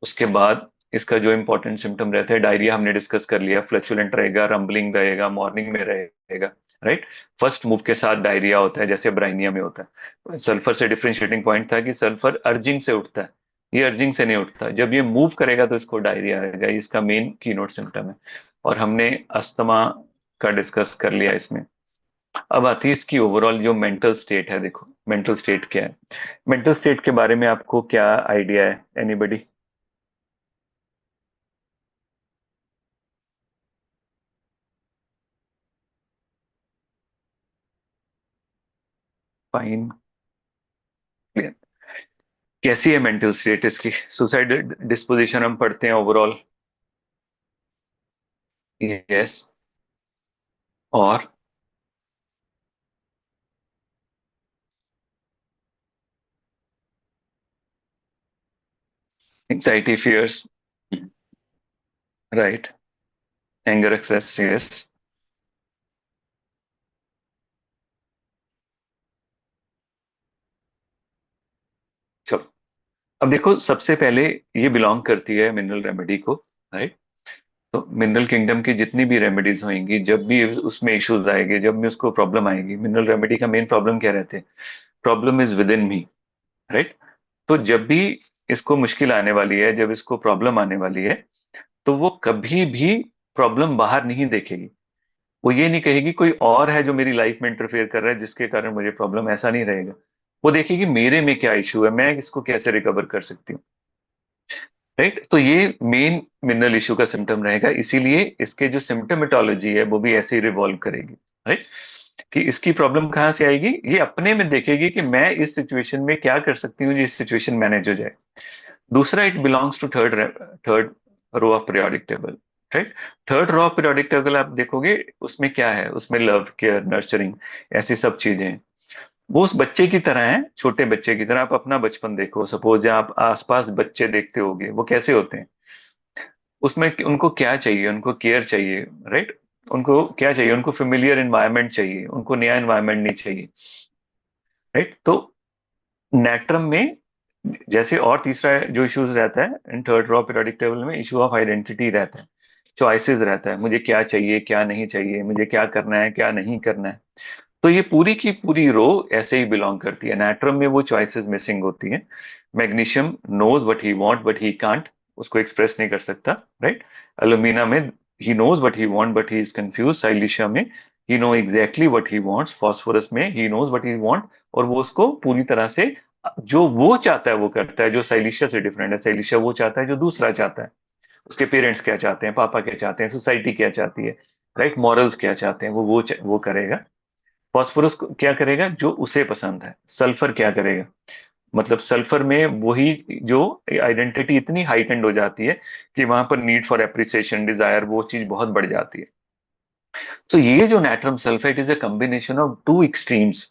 S1: उसके बाद इसका जो इंपॉर्टेंट सिम्टम रहता है, डायरिया हमने डिस्कस कर लिया, फ्लैचुलेंट रहेगा, रंबलिंग रहेगा, मॉर्निंग में रहेगा, राइट। फर्स्ट मूव के साथ डायरिया होता है जैसे ब्राइनिया में होता है। सल्फर से डिफरेंशिएटिंग पॉइंट था कि सल्फर अर्जिंग से उठता है, ये अर्जिंग से नहीं उठता, जब ये मूव करेगा तो इसको डायरिया आएगा, ये इसका मेन कीनोट सिम्टम है। और हमने अस्थमा का डिस्कस कर लिया इसमें। अब आती है इसकी ओवरऑल जो मेंटल स्टेट है, देखो मेंटल स्टेट क्या है। मेंटल स्टेट के बारे में आपको क्या आइडिया है, एनीबडी? फाइन, कैसी है मेंटल स्टेट इसकी? सुसाइड डिस्पोजिशन हम पढ़ते हैं ओवरऑल, यस, और anxiety, fears, right, anger, excess, yes. चलो, अब देखो सबसे पहले ये बिलोंग करती है मिनरल रेमेडी को, राइट। तो मिनरल किंगडम की जितनी भी रेमेडीज होंगी, जब भी उसमें इश्यूज आएंगे, जब भी उसको प्रॉब्लम आएगी, मिनरल रेमेडी का मेन प्रॉब्लम क्या रहते हैं? Problem is with in me, right. तो जब भी इसको मुश्किल आने वाली है, जब इसको प्रॉब्लम आने वाली है, तो वो कभी भी प्रॉब्लम बाहर नहीं देखेगी। वो ये नहीं कहेगी कोई और है जो मेरी लाइफ में इंटरफेयर कर रहा है जिसके कारण मुझे प्रॉब्लम, ऐसा नहीं रहेगा। वो देखेगी मेरे में क्या इशू है, मैं इसको कैसे रिकवर कर सकती हूँ, राइट। तो ये मेन मिनरल इशू का सिम्टम रहेगा, इसीलिए इसके जो सिम्टमेटोलॉजी है वो भी ऐसे ही रिवॉल्व करेगी, राइट। कि इसकी प्रॉब्लम कहाँ से आएगी, ये अपने में देखेगी कि मैं इस सिचुएशन में क्या कर सकती हूँ जिस सिचुएशन मैनेज हो जाए। दूसरा, it belongs to third third row of periodic table, right. Third row of periodic table आप देखोगे, उसमें क्या है, उसमें लव, केयर, नर्चरिंग, ऐसी सब चीजें हैं। वो उस बच्चे की तरह है, छोटे बच्चे की तरह। आप अपना बचपन देखो, सपोज आप आसपास बच्चे देखते होगे, वो कैसे होते हैं? उसमें उनको क्या चाहिए, उनको केयर चाहिए, राइट। उनको क्या चाहिए, उनको फेमिलियर एनवायरनमेंट चाहिए, उनको नया एनवायरनमेंट नहीं चाहिए, राइट। तो नेट्रम में जैसे, और तीसरा जो इश्यूज रहता है in third raw periodic table में, इशू ऑफ आइडेंटिटी रहता है, चॉइसेस रहता है, मुझे क्या चाहिए क्या नहीं चाहिए, मुझे क्या करना है क्या नहीं करना है। तो ये पूरी की पूरी रो ऐसे ही बिलोंग करती है, नाइट्रम में वो चॉइसेस मिसिंग होती हैं। Magnesium knows what he want but he can't, उसको एक्सप्रेस नहीं कर सकता, राइट। एल्यूमिना में he knows what he want but he is confuse, silicea में he know exactly what he wants, phosphorus में he knows what he want, और वो उसको पूरी तरह से जो वो चाहता है वो करता है, जो साइलिशिया से डिफरेंट है। साइलिशिया वो चाहता है जो दूसरा चाहता है, उसके पेरेंट्स क्या चाहते हैं, पापा क्या चाहते हैं, सोसाइटी क्या चाहती है, राइट, मॉरल्स क्या चाहते हैं, वो करेगा। फॉस्फोरस क्या करेगा, जो उसे पसंद है। सल्फर क्या करेगा, मतलब सल्फर में वही जो आइडेंटिटी इतनी हाइटेंड हो जाती है कि वहां पर नीड फॉर एप्रिसिएशन, डिजायर, वो चीज बहुत बढ़ जाती है। तो ये जो nitrum sulphate is a combination of two extremes,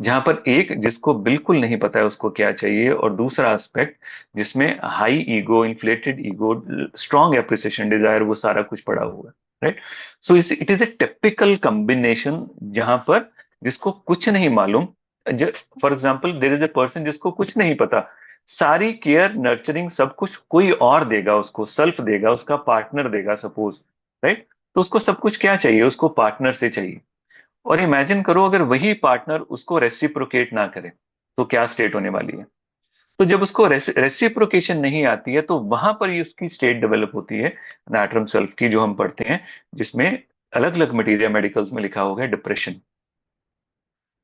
S1: जहां पर एक जिसको बिल्कुल नहीं पता है उसको क्या चाहिए, और दूसरा एस्पेक्ट जिसमें high ego, inflated ego, strong appreciation, desire, वो सारा कुछ पड़ा हुआ है, right. So it is a typical combination, जहां पर जिसको कुछ नहीं मालूम, for example there is a person जिसको कुछ नहीं पता, सारी केयर नर्चरिंग सब कुछ कोई और देगा, उसको सेल्फ देगा, उसका पार्टनर देगा सपोज, राइट? तो उसको सब कुछ क्या चाहिए, उसको पार्टनर से चाहिए। और इमेजिन करो अगर वही पार्टनर उसको रेसिप्रोकेट ना करे, तो क्या स्टेट होने वाली है? तो जब उसको रेसिप्रोकेशन नहीं आती है, तो वहां पर ही उसकी स्टेट डेवलप होती है नैटरम सेल्फ की, जो हम पढ़ते हैं, जिसमें अलग अलग मटेरिया मेडिकल्स में लिखा होगा डिप्रेशन।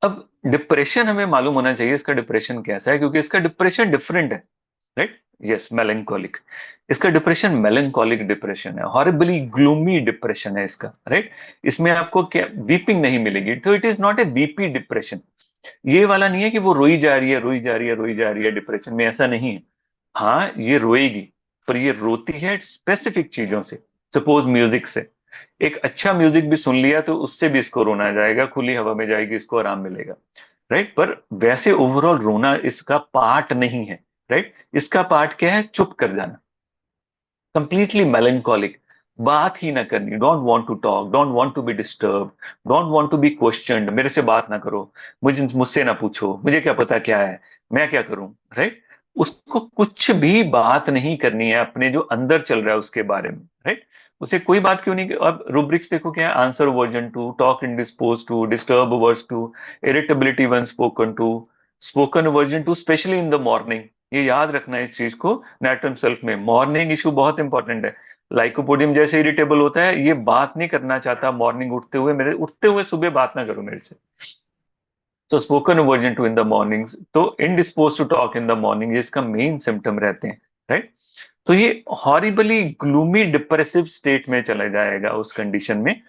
S1: अब डिप्रेशन हमें मालूम होना चाहिए इसका डिप्रेशन कैसा है, क्योंकि इसका डिप्रेशन डिफरेंट है, राइट? यस, मेलेंकोलिक। इसका डिप्रेशन मेलेंकोलिक डिप्रेशन है, हॉरिबली ग्लूमी डिप्रेशन है इसका, राइट? इसमें आपको क्या वीपिंग नहीं मिलेगी, तो it is not a VP depression. ये वाला नहीं है कि वो रोई जा रही है, रोई जा रही है, रोई जा रही है डिप्रेशन में, ऐसा नहीं है। हाँ, ये रोएगी, पर ये रोती है स्पेसिफिक चीजों से। सपोज म्यूजिक से, एक अच्छा म्यूजिक भी सुन लिया तो उससे भी इसको रोना आ जाएगा, खुली हवा में जाएगी, इसको आराम मिलेगा, राइट? पर वैसे ओवरऑल रोना इसका पार्ट नहीं है, राइट? इसका पार्ट क्या है? चुप कर जाना, कंप्लीटली मेलेंकोलिक, बात ही ना करनी, don't want to talk, don't want to be disturb, don't want to be questioned, मेरे से बात ना करो, मुझसे ना पूछो, मुझे क्या पता क्या है, मैं क्या करूं, राइट? उसको कुछ भी बात नहीं करनी है अपने जो अंदर चल रहा है उसके बारे में, राइट? उसे कोई बात क्यों नहीं। अब रूब्रिक्स देखो क्या है, answer aversion to, talk indispose to, disturb worse to, irritability when spoken to, spoken aversion to especially in the morning. ये याद रखना है इस चीज को, नेटम सेल्फ में मॉर्निंग इशू बहुत इंपॉर्टेंट है। लाइकोपोडियम जैसे इरिटेबल होता है, ये बात नहीं करना चाहता मॉर्निंग उठते हुए, मेरे उठते हुए सुबह बात ना करो मेरे से। तो spoken aversion to in the mornings, तो indispose to talk in the morning, ये इसका मेन सिम्टम रहते हैं, राइट? तो ये हॉरिबली ग्लूमी डिप्रेसिव स्टेट में चला जाएगा उस कंडीशन में।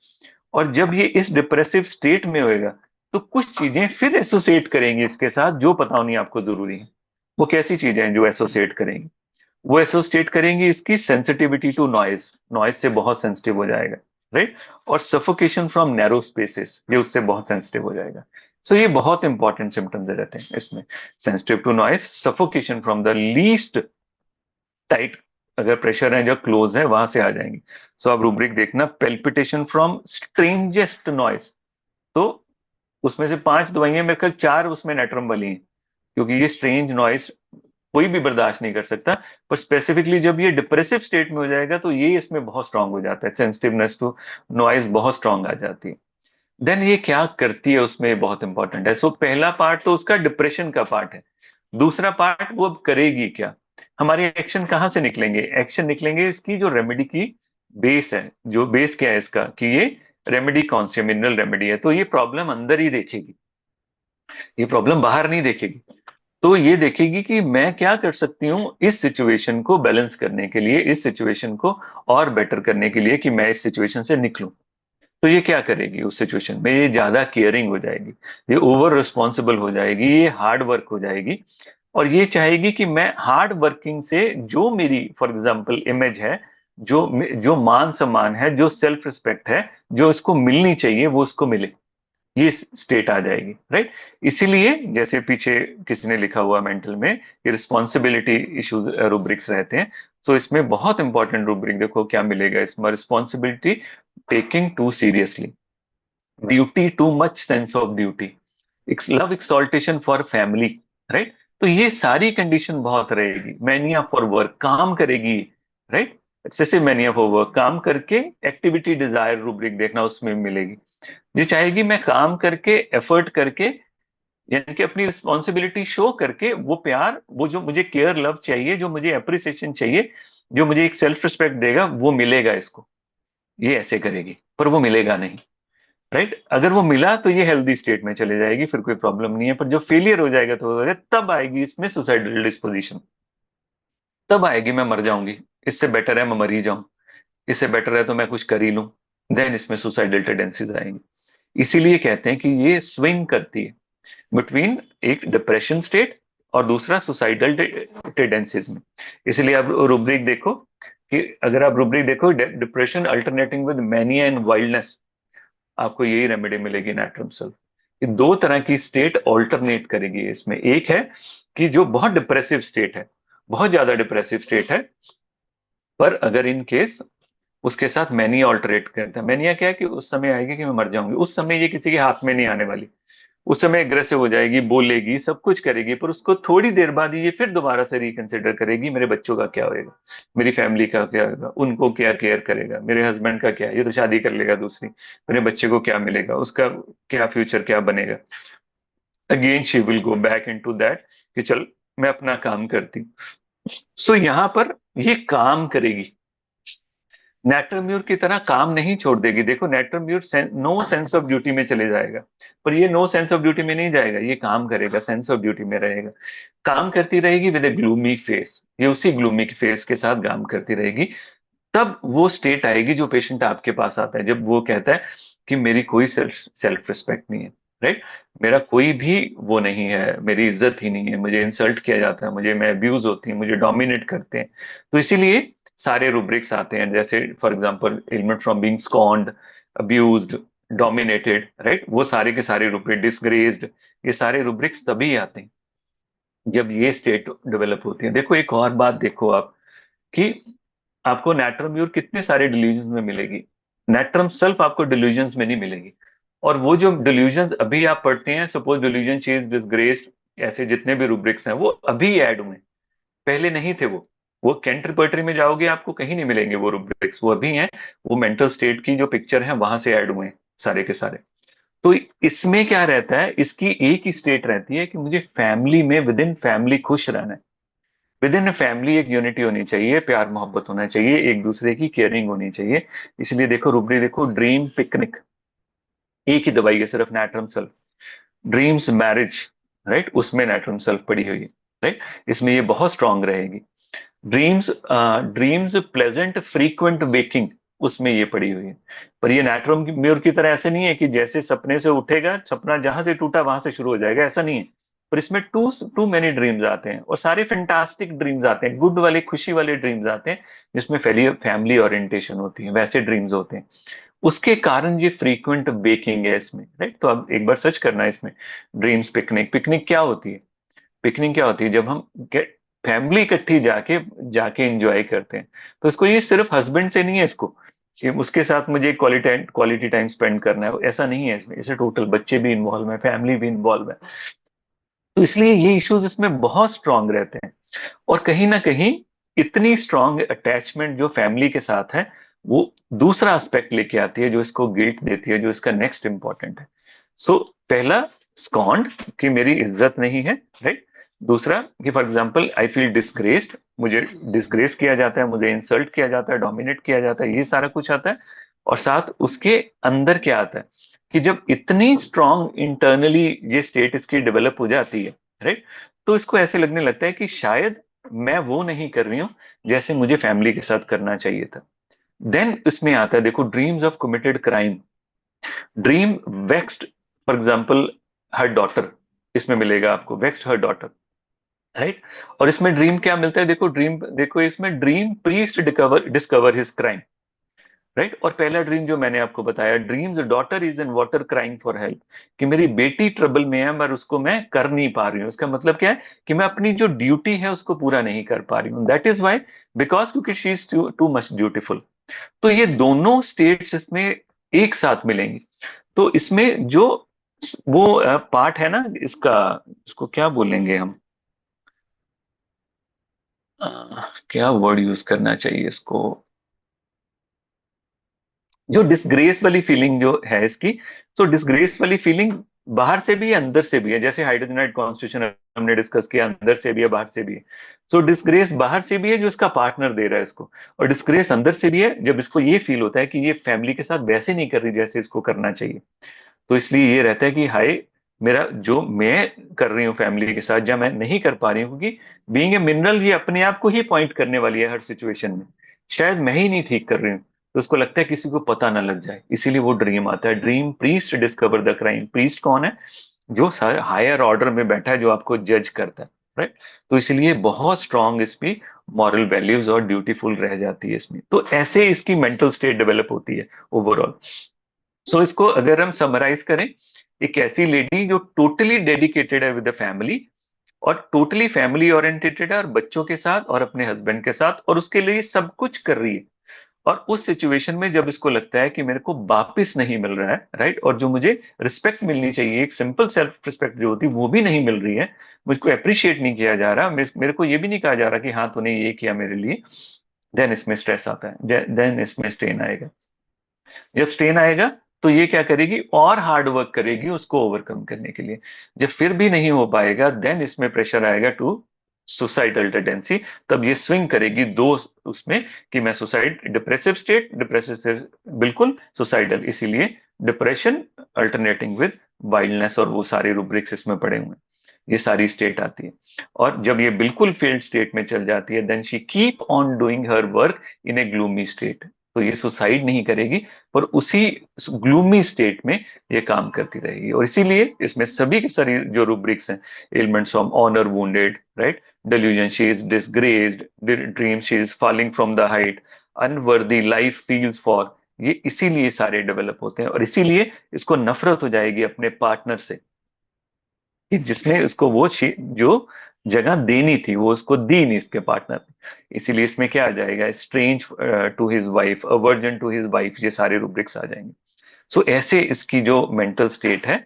S1: और जब ये इस डिप्रेसिव स्टेट में होएगा, तो कुछ चीजें फिर एसोसिएट करेंगी इसके साथ, जो पता होनी आपको जरूरी है। वो कैसी चीजें हैं जो एसोसिएट करेंगी? वो एसोसिएट करेंगी इसकी सेंसिटिविटी टू नॉइज, नॉइज से बहुत सेंसिटिव हो जाएगा, राइट? और सफोकेशन फ्रॉम नैरो स्पेसेस, ये उससे बहुत सेंसिटिव हो जाएगा। सो ये बहुत इंपॉर्टेंट सिम्टम्स रहते हैं इसमें, sensitive to noise, suffocation from the least tight, अगर प्रेशर है जो क्लोज है वहां से आ जाएंगे। सो आप रूब्रिक देखना, पेल्पिटेशन फ्रॉम स्ट्रेंजेस्ट नॉइज। तो उसमें से 5 दवाइयां, मेरे ख्याल 4 उसमें नेट्रम वाली हैं, क्योंकि ये स्ट्रेंज नॉइज कोई भी बर्दाश्त नहीं कर सकता। पर स्पेसिफिकली जब ये डिप्रेसिव स्टेट में हो जाएगा, तो ये इसमें बहुत स्ट्रांग हो जाता है, सेंसिटिवनेस टू नॉइज बहुत स्ट्रांग आ जाती है। देन ये क्या करती है उसमें बहुत इंपॉर्टेंट है। सो पहला पार्ट तो उसका डिप्रेशन का पार्ट है। दूसरा पार्ट वो अब करेगी क्या, हमारे एक्शन कहाँ से निकलेंगे? एक्शन निकलेंगे इसकी जो रेमेडी की बेस है, जो बेस क्या है इसका, कि ये रेमेडी कौन सी मिनरल रेमेडी है, तो ये प्रॉब्लम अंदर ही देखेगी, ये प्रॉब्लम बाहर नहीं देखेगी। तो ये देखेगी कि मैं क्या कर सकती हूँ इस सिचुएशन को बैलेंस करने के लिए, इस सिचुएशन को और बेटर करने के लिए, कि मैं इस सिचुएशन से निकलूं। तो ये क्या करेगी उस सिचुएशन में? ये ज्यादा केयरिंग हो जाएगी, ये ओवर रिस्पॉन्सिबल हो जाएगी, ये हार्ड वर्क हो जाएगी। और ये चाहेगी कि मैं हार्ड वर्किंग से जो मेरी फॉर एग्जांपल इमेज है, जो जो मान सम्मान है, जो सेल्फ रिस्पेक्ट है, जो इसको मिलनी चाहिए, वो उसको मिले, ये स्टेट आ जाएगी, राइट? इसीलिए जैसे पीछे किसी ने लिखा हुआ मेंटल में, ये रिस्पॉन्सिबिलिटी इश्यूज रूब्रिक्स रहते हैं। तो इसमें बहुत इंपॉर्टेंट रूब्रिक देखो क्या मिलेगा इसमें, responsibility taking too seriously, duty too much sense of duty, love exaltation for family, right? तो ये सारी कंडीशन बहुत रहेगी। मैनिया फॉर वर्क, काम करेगी, right? Excessive mania for work, काम करके एक्टिविटी डिजायर रूब्रिक देखना उसमें मिलेगी। ये चाहेगी मैं काम करके, एफर्ट करके, यानी कि अपनी रिस्पॉन्सिबिलिटी शो करके, वो प्यार, वो जो मुझे केयर लव चाहिए, जो मुझे अप्रिसिएशन चाहिए, जो मुझे एक सेल्फ रिस्पेक्ट देगा, वो मिलेगा इसको। ये ऐसे करेगी, पर वो मिलेगा नहीं, राइट? अगर वो मिला तो ये हेल्दी स्टेट में चले जाएगी, फिर कोई प्रॉब्लम नहीं है। पर जो फेलियर हो जाएगा तो तब आएगी इसमें सुसाइडल डिस्पोजिशन, तब आएगी मैं मर जाऊंगी, इससे बेटर है मैं मर ही जाऊं, इससे बेटर है तो मैं कुछ कर ही लूं, देन इसमें सुसाइडल टेंडेंसीज आएंगी। इसीलिए कहते हैं कि ये स्विंग करती है बिटवीन एक डिप्रेशन स्टेट और दूसरा सुसाइडल टेंडेंसीज में। इसलिए आप रूब्रिक देखो, कि अगर आप रूब्रिक देखो, depression alternating with mania and wildness, आपको यही रेमेडी मिलेगी नाइट्रम सल्फ। ये दो तरह की स्टेट ऑल्टरनेट करेगी इसमें। एक है कि जो बहुत डिप्रेसिव स्टेट है, बहुत ज्यादा डिप्रेसिव स्टेट है, पर अगर इन केस उसके साथ मैनिया ऑल्टरेट करता है, मैनिया क्या है कि उस समय आएगी कि मैं मर जाऊंगी, उस समय ये किसी के हाथ में नहीं आने वाली, उस समय एग्रेसिव हो जाएगी, बोलेगी, सब कुछ करेगी, पर उसको थोड़ी देर बाद ये फिर दोबारा से रिकंसिडर करेगी, मेरे बच्चों का क्या होएगा, मेरी फैमिली का क्या होगा, उनको क्या केयर करेगा, मेरे हस्बैंड का क्या है, ये तो शादी कर लेगा दूसरी, मेरे बच्चे को क्या मिलेगा, उसका क्या फ्यूचर क्या बनेगा। Again she will go back into that कि चल मैं अपना काम करती हूँ। सो यहाँ पर ये काम करेगी, नेट्रम्यूर की तरह काम नहीं छोड़ देगी। देखो natrum mur no sense of duty में चले जाएगा, पर ये नो सेंस ऑफ ड्यूटी में नहीं जाएगा, ये काम करेगा, सेंस ऑफ ड्यूटी में रहेगा, काम करती रहेगी विद ए ग्लूमी फेस, ये उसी ग्लूमी फेस के साथ काम करती रहेगी। तब वो स्टेट आएगी जो पेशेंट आपके पास आता है, जब वो कहता है कि मेरी कोई सेल्फ रिस्पेक्ट नहीं है, राइट, मेरा कोई भी वो नहीं है, मेरी इज्जत ही नहीं है, मुझे इंसल्ट किया जाता है, मुझे मैं अब्यूज होती हूँ, मुझे डोमिनेट करते हैं। तो इसीलिए सारे रूब्रिक्स आते हैं, जैसे for example ailment from being scorned, abused, dominated, right, वो सारे के सारे रूब्रिक, डिसग्रेस्ड, ये सारे रूब्रिक्स तभी आते हैं जब ये स्टेट डेवलप होती है। देखो एक और बात देखो आप, कि आपको नैट्रम कितने सारे डिल्यूजन में मिलेगी, नैट्रम सेल्फ आपको डिल्यूजन में नहीं मिलेगी। और वो जो डिल्यूजन अभी आप पढ़ते हैं, suppose delusion she is disgraced, ऐसे जितने भी रूब्रिक्स हैं वो अभी ऐड हुए, पहले नहीं थे वो कैंट रिपर्टरी में जाओगे आपको कहीं नहीं मिलेंगे वो रूब्रिक्स, वो अभी हैं, वो मेंटल स्टेट की जो पिक्चर है वहां से ऐड हुए हैं सारे के सारे। तो इसमें क्या रहता है, इसकी एक ही स्टेट रहती है कि मुझे फैमिली में, विद इन फैमिली खुश रहना है, विद इन फैमिली एक यूनिटी होनी चाहिए, प्यार मोहब्बत होना चाहिए, एक दूसरे की केयरिंग होनी चाहिए। इसलिए देखो रुब्री, देखो ड्रीम पिकनिक, एक ही दवाई है सिर्फ natrum self, dreams marriage, right, उसमें नैट्रम सेल्फ पड़ी हुई है, राइट, इसमें ये बहुत स्ट्रांग रहेगी। Dreams, dreams pleasant frequent waking, उसमें ये पड़ी हुई है। पर ये नैट्रम म्यूर की तरह ऐसे नहीं है कि जैसे सपने से उठेगा, सपना जहां से टूटा वहां से शुरू हो जाएगा, ऐसा नहीं है। पर इसमें टू टू मेनी ड्रीम्स आते हैं, और सारे फैंटास्टिक ड्रीम्स आते हैं, गुड वाले, खुशी वाले ड्रीम्स आते हैं, जिसमें फैमिली ओरिएंटेशन होती है, वैसे ड्रीम्स होते हैं। उसके कारण ये फ्रीक्वेंट बेकिंग है इसमें, राइट। तो अब एक बार सर्च करना है इसमें, ड्रीम्स पिकनिक, पिकनिक क्या होती है, पिकनिक क्या होती है, जब हम फैमिली इकट्ठी जाके जाके एंजॉय करते हैं। तो इसको, ये सिर्फ हस्बैंड से नहीं है इसको कि उसके साथ मुझे क्वालिटी टाइम स्पेंड करना है, ऐसा नहीं है इसमें, इसे टोटल बच्चे भी इन्वॉल्व है, फैमिली भी इन्वॉल्व है। तो इसलिए ये इश्यूज इसमें बहुत स्ट्रांग रहते हैं। और कहीं ना कहीं इतनी स्ट्रांग अटैचमेंट जो फैमिली के साथ है, वो दूसरा एस्पेक्ट लेके आती है जो इसको गिल्ट देती है, जो इसका नेक्स्ट इंपॉर्टेंट है। सो पहला, स्कॉन्ड, कि मेरी इज्जत नहीं है, राइट। दूसरा कि for example I feel disgraced, मुझे डिसग्रेस किया जाता है, मुझे इंसल्ट किया जाता है, डोमिनेट किया जाता है, ये सारा कुछ आता है। और साथ उसके अंदर क्या आता है कि जब इतनी स्ट्रांग इंटरनली ये स्टेट इसकी डेवलप हो जाती है, राइट, तो इसको ऐसे लगने लगता है कि शायद मैं वो नहीं कर रही हूँ जैसे मुझे फैमिली के साथ करना चाहिए था। देन इसमें आता है, देखो, dreams of committed crime, dream vexed, for example her daughter, इसमें मिलेगा आपको वेक्स्ड हर डॉटर, राइट। और इसमें ड्रीम क्या मिलता है, देखो ड्रीम, देखो इसमें dream priest discover discover his crime, right. और पहला ड्रीम जो मैंने आपको बताया, dreams daughter is in water crying for help, कि मेरी बेटी ट्रबल में है पर उसको मैं कर नहीं पा रही हूँ, इसका मतलब क्या है कि मैं अपनी जो ड्यूटी है उसको पूरा नहीं कर पा रही हूँ, दैट इज वाई, बिकॉज क्योंकि she is too much beautiful. तो ये दोनों स्टेट्स इसमें एक साथ मिलेंगी। तो इसमें जो वो पार्ट है ना इसका, इसको क्या बोलेंगे हम, क्या वर्ड यूज करना चाहिए इसको, जो डिसग्रेस वाली फीलिंग जो है इसकी, तो डिसग्रेस वाली फीलिंग बाहर से भी है अंदर से भी है, जैसे हाइड्रोजनाइड कॉन्स्टिट्यूशन हमने डिस्कस किया, अंदर से भी है बाहर से भी है। सो डिसग्रेस बाहर से भी है जो इसका पार्टनर दे रहा है इसको, और डिसग्रेस अंदर से भी है जब इसको ये फील होता है कि ये फैमिली के साथ वैसे नहीं कर रही जैसे इसको करना चाहिए। तो इसलिए ये रहता है कि हाय, मेरा जो मैं कर रही हूँ फैमिली के साथ, जब मैं नहीं कर पा रही हूँ, क्योंकि बीइंग ए मिनरल ये अपने आप को ही पॉइंट करने वाली है हर सिचुएशन में, शायद मैं ही नहीं ठीक कर रही हूँ, तो उसको लगता है किसी को पता ना लग जाए, इसीलिए वो ड्रीम आता है, dream priest discover the crime. Priest कौन है, जो हायर ऑर्डर में बैठा है, जो आपको जज करता है, राइट। तो इसलिए बहुत स्ट्रांग इसमें मॉरल वैल्यूज और ड्यूटीफुल रह जाती है इसमें। तो ऐसे इसकी मेंटल स्टेट डेवलप होती है ओवरऑल। सो इसको अगर हम समराइज करें, एक ऐसी लेडी जो टोटली डेडिकेटेड है विद द फैमिली, और टोटली फैमिली ओरिएंटेटेड है, और बच्चों के साथ और अपने हस्बैंड के साथ, और उसके लिए सब कुछ कर रही है, और उस सिचुएशन में जब इसको लगता है कि मेरे को वापस नहीं मिल रहा है, राइट, और जो मुझे रिस्पेक्ट मिलनी चाहिए, एक सिंपल सेल्फ रिस्पेक्ट जो होती है वो भी नहीं मिल रही है, मुझको अप्रिशिएट नहीं किया जा रहा, मेरे को ये भी नहीं कहा जा रहा कि हाँ तूने ये किया मेरे लिए, देन इसमें स्ट्रेस आता है, देन इसमें स्ट्रेन आएगा। जब स्ट्रेन आएगा तो ये क्या करेगी, और हार्ड वर्क करेगी उसको ओवरकम करने के लिए। जब फिर भी नहीं हो पाएगा, देन इसमें प्रेशर आएगा टू सुसाइडल टेंडेंसी। तब ये स्विंग करेगी दो उसमें, कि मैं सुसाइड, डिप्रेसिव स्टेट, डिप्रेसिव से बिल्कुल सुसाइडल, इसीलिए डिप्रेशन अल्टरनेटिंग विद वाइल्डनेस, और वो सारे रूब्रिक्स इसमें पड़े हुए हैं, ये सारी स्टेट आती है। और जब ये बिल्कुल फेल्ड स्टेट में चल जाती है, then she keep on doing her work in a gloomy state. तो ये सुसाइड नहीं करेगी, पर उसी ग्लूमी स्टेट में ये काम करती रहेगी। और इसीलिए इसमें सभी के सारी जो रूब्रिक्स हैं, elements from honour wounded, right, delusion, she is disgraced, dream she is falling from the height, unworthy life feels for, ये इसीलिए सारे डेवलप होते हैं। और इसीलिए इसको नफरत हो जाएगी अपने पार्टनर से, कि जिसने उसको वो जो जगह देनी थी वो उसको दी नहीं इसके पार्टनर ने। इसीलिए इसमें क्या आ जाएगा, strange to his wife, aversion to his wife, ये सारे रूब्रिक्स आ जाएंगे। सो ऐसे इसकी जो मेंटल स्टेट है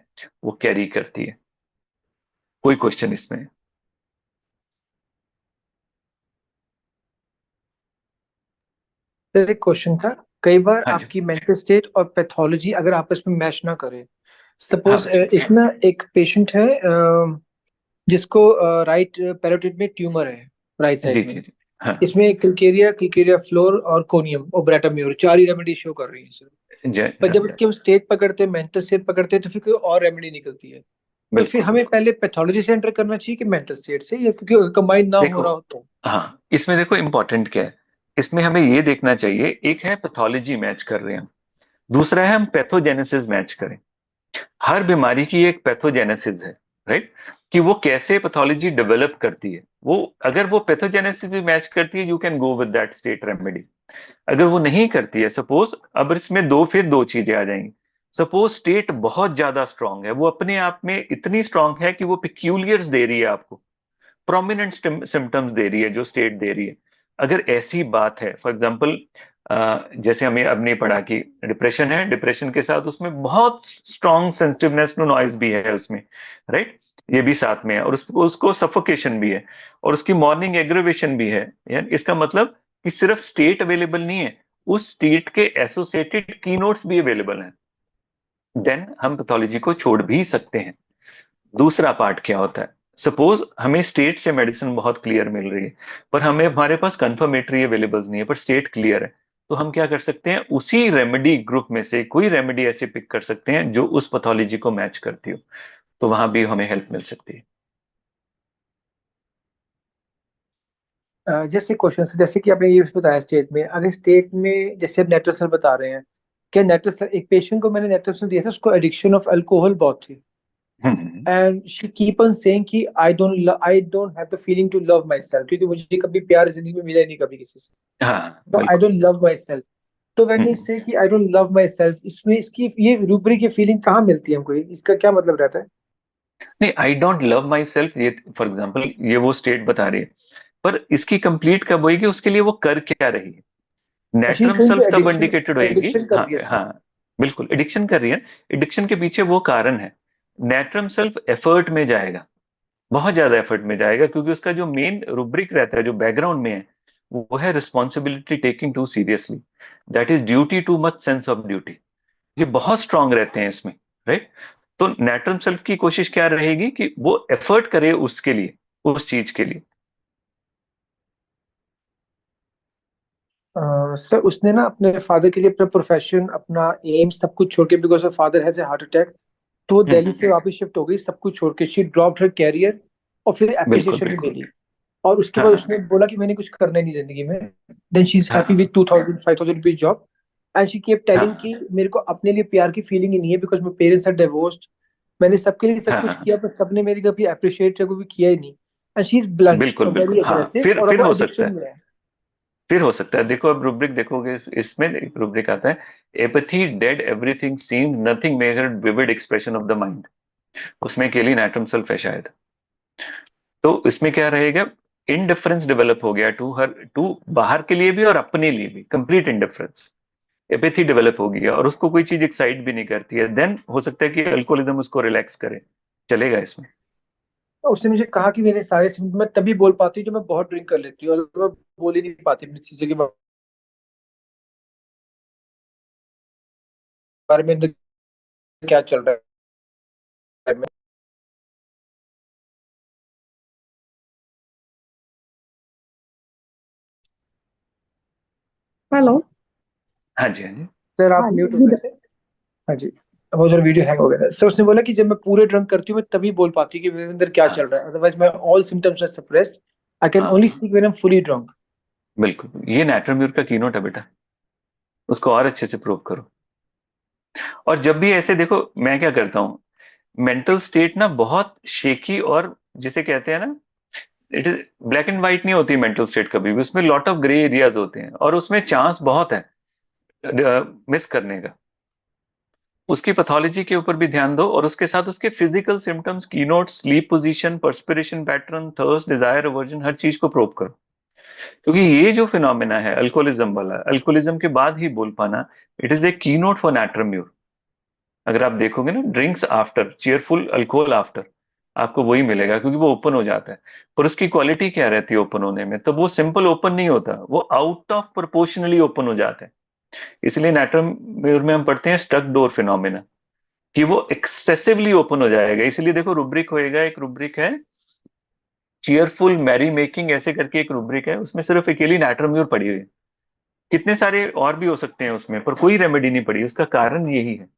S1: वो कैरी करती है। कोई क्वेश्चन इसमें?
S2: सर एक क्वेश्चन था, कई बार
S1: हाँ जी।
S2: आपकी मेंटल स्टेट और पैथोलॉजी अगर आपस में मैच ना करे,
S1: हाँ
S2: सपोज
S1: बच्चे।
S2: एक पेशेंट है जिसको राइट पैरोटिड में ट्यूमर है, राइट
S1: जी
S2: साइड में।
S1: जी जी। हाँ।
S2: इसमें क्लिकेरिया क्लिकेरिया फ्लोर और कोनियम और ब्रेटाम्योर चार ही रेमेडी शो कर रही है सर।
S1: जय
S2: पर जब
S1: जय।
S2: इसके हम स्टेट पकड़ते हैं, मेंटल स्टेट पकड़ते हैं, तो फिर कोई और रेमेडी निकलती है। तो फिर
S1: बिल्कुल
S2: हमें
S1: बिल्कुल।
S2: पहले पैथोलॉजी से एंटर करना चाहिए कि मेंटल स्टेट से, या क्योंकि कंबाइन ना हो
S1: देखो,
S2: रहा हो तो?
S1: हाँ इसमें देखो इम्पोर्टेंट क्या है, इसमें हमें ये देखना चाहिए, एक है पैथोलॉजी मैच कर रहे हैं हम, दूसरा है हम पैथोजेनेसिस मैच करें। हर बीमारी की एक पैथोजेनेसिस है, राइट, कि वो कैसे पैथोलॉजी डेवलप करती है। वो अगर वो पैथोजेनेसिस भी मैच करती है, you can go with that state remedy. अगर वो नहीं करती है, सपोज, अब इसमें फिर दो चीजें आ जाएंगी। सपोज स्टेट बहुत ज्यादा स्ट्रांग है, वो अपने आप में इतनी स्ट्रांग है कि वो पिक्यूलियर्स दे रही है आपको, प्रोमिनेंट सिम्टम्स दे रही है जो स्टेट दे रही है। अगर ऐसी बात है, फॉर एग्जाम्पल, जैसे हमें अब नहीं पढ़ा कि डिप्रेशन है, डिप्रेशन के साथ उसमें बहुत स्ट्रांग सेंसिटिवनेस टू नॉइज भी है उसमें, राइट, ये भी साथ में है, और उसको सफोकेशन भी है, और उसकी मॉर्निंग एग्रेवेशन भी है। यानी इसका मतलब कि सिर्फ स्टेट अवेलेबल नहीं है, उस स्टेट के एसोसिएटेड की नोट्स भी अवेलेबल हैं, देन हम पैथोलॉजी को छोड़ भी सकते हैं। दूसरा पार्ट क्या होता है, सपोज हमें स्टेट से मेडिसिन बहुत क्लियर मिल रही है, पर हमारे पास कंफर्मेटरी अवेलेबल नहीं है, पर स्टेट क्लियर है, तो हम क्या कर सकते हैं, उसी रेमेडी ग्रुप में से कोई रेमेडी ऐसे पिक कर सकते हैं जो उस पैथोलॉजी को मैच करती हो, तो वहां भी हमें हेल्प मिल सकती है।
S2: जैसे क्वेश्चन से, जैसे कि आपने ये बताया स्टेट में, अगर स्टेट में जैसे आप नेट्रोसेल बता रहे हैं, क्या नेट्रोसेल, एक पेशेंट को मैंने नेट्रोसेल दिया था, उसको एडिक्शन ऑफ अल्कोहल बहुत थी,
S1: hmm.
S2: And she keep on saying कि I don't have the feeling to love myself, क्योंकि मुझे कभी प्यार जिंदगी में मिला ही नहीं कभी किसी से,
S1: हाँ
S2: तो आई
S1: बिल्कुल।
S2: Don't love my self. तो व्हेन यू
S1: हम्म।
S2: से कि I don't love my self, इसमें इसकी ये रूब्रिक की फीलिंग कहाँ मिलती है हमको, इसका क्या मतलब रहता है?
S1: नहीं, I don't love my self, ये फॉर एग्जाम्पल ये वो स्टेट बता रही है, पर इसकी कंप्लीट कब होगी, उसके लिए वो कर क्या रही है,
S2: she is
S1: natrum
S2: going to
S1: self तब
S2: एडिक्शन,
S1: इंडिकेटेड होएगी।
S2: एडिक्शन कर
S1: हाँ
S2: रही है सर।
S1: हाँ बिल्कुल, एडिक्शन कर रही है, एडिक्शन के पीछे वो कारण है। नेटरम सेल्फ एफर्ट में जाएगा, बहुत ज्यादा एफर्ट में जाएगा, क्योंकि उसका जो मेन रुब्रिक रहता है जो बैकग्राउंड में है, वो है responsibility taking too seriously, that is duty, too much sense of duty, ये बहुत स्ट्रांग रहते हैं इसमें, राइट। तो नेटरम सेल्फ की कोशिश क्या रहेगी कि वो एफर्ट करे उसके लिए, उस चीज के लिए।
S2: सर उसने ना अपने फादर के लिए अपना प्रोफेशन, अपना एम सब कुछ छोड़ के, because father has a heart attack, तो वो दिल्ली से वापस शिफ्ट हो गई, सब कुछ छोड़ के, शी ड्रॉप्ड हर कैरियर, और फिर
S1: बिल्कुल
S2: एप्रिसिएशन भी
S1: बिल्कुल।
S2: मिली, और उसके
S1: हाँ
S2: बाद
S1: हाँ
S2: उसने बोला कि मैंने कुछ करना ही नहीं जिंदगी में। देन शी इज
S1: हाँ
S2: happy with 2000 5000 rupees job, and she kept
S1: हाँ
S2: टेलिंग कि मेरे को अपने लिए प्यार की फीलिंग ही नहीं है, because my parents are divorced, मैंने सबके लिए सब
S1: हाँ
S2: कुछ
S1: हाँ।
S2: किया, पर सबने मेरी कभी अप्रिशिएट कभी किया ही नहीं, एंड शी इज ब्लंट
S1: बिल्कुल
S2: और
S1: बिल्कुल।
S2: वेरी
S1: हाँ,
S2: एग्रेसिव,
S1: फिर
S2: और अब
S1: फिर
S2: वो
S1: हो सकता
S2: एडिक्शन
S1: है,
S2: में है।
S1: फिर हो सकता है। देखो अब रुब्रिक देखोगे, इसमें रुब्रिक आता है, apathy dead everything seem nothing major vivid expression of the mind, उसमें केली एटम सेल्फ है शायद। तो इसमें क्या रहेगा, इनडिफरेंस डेवलप हो गया टू बाहर के लिए भी और अपने लिए भी, कंप्लीट इनडिफरेंस, एपेथी डेवलप हो गया और उसको कोई चीज एक्साइट भी नहीं करती है, देन हो सकता है कि अल्कोहलिज्म उसको रिलैक्स करे, चलेगा इसमें।
S2: तो उसने मुझे कहा कि मेरे सारे सिम्टम्स मैं तभी बोल पाती हूँ जब मैं बहुत ड्रिंक कर लेती हूँ, और मैं बोल ही नहीं पाती अपनी चीजों के बारे में, अंदर क्या चल रहा है।
S3: हेलो।
S1: हाँ जी, हाँ जी।
S2: सर आप
S3: हाँ
S2: म्यूट हो
S3: जी,
S2: गए थे। हाँ जी। अब वो सर वीडियो हैंग हो गया था सर। उसने बोला कि जब मैं पूरे ड्रंक करती हूँ मैं तभी बोल पाती हूँ कि मेरे अंदर क्या
S1: हाँ
S2: चल रहा है, अदरवाइज मैं all symptoms are suppressed. I can
S1: हाँ
S2: ओनली
S1: हाँ,
S2: speak when I am fully drunk.
S1: बिल्कुल, ये नैट्रम्यूर का कीनोट है बेटा, उसको और अच्छे से प्रूव करो। और जब भी ऐसे देखो, मैं क्या करता हूँ, मेंटल स्टेट ना बहुत शेकी और जिसे कहते हैं ना, it is black and white नहीं होती मेंटल स्टेट कभी भी, उसमें लॉट ऑफ ग्रे एरियाज होते हैं और उसमें चांस बहुत है मिस करने का। उसकी पैथोलॉजी के ऊपर भी ध्यान दो और उसके साथ उसके physical symptoms, keynote, sleep position, perspiration pattern, thirst, desire, aversion, हर चीज को प्रोव करो। क्योंकि ये जो फिनोमेना है अल्कोहलिज्म वाला, अल्कोहलिज्म के बाद ही बोल पाना, it is a keynote for natrum mur. अगर आप देखोगे ना, drinks after, cheerful alcohol after, आपको वही मिलेगा क्योंकि वो ओपन हो जाता है। पर उसकी क्वालिटी क्या रहती है ओपन होने में, तो वो सिंपल ओपन नहीं होता, वो आउट ऑफ प्रोपोर्शनली ओपन हो जाता है। इसलिए नैट्रम्यूर में हम पढ़ते हैं स्टक डोर फिनोमेना, कि वो एक्सेसिवली ओपन हो जाएगा। इसलिए देखो रुब्रिक होएगा, एक रुब्रिक है चीयरफुल मैरी मेकिंग ऐसे करके एक रुब्रिक है, उसमें सिर्फ अकेली नैट्रम्यूर पड़ी हुई है। कितने सारे और भी हो सकते हैं उसमें, पर कोई रेमेडी नहीं पड़ी। उसका कारण यही है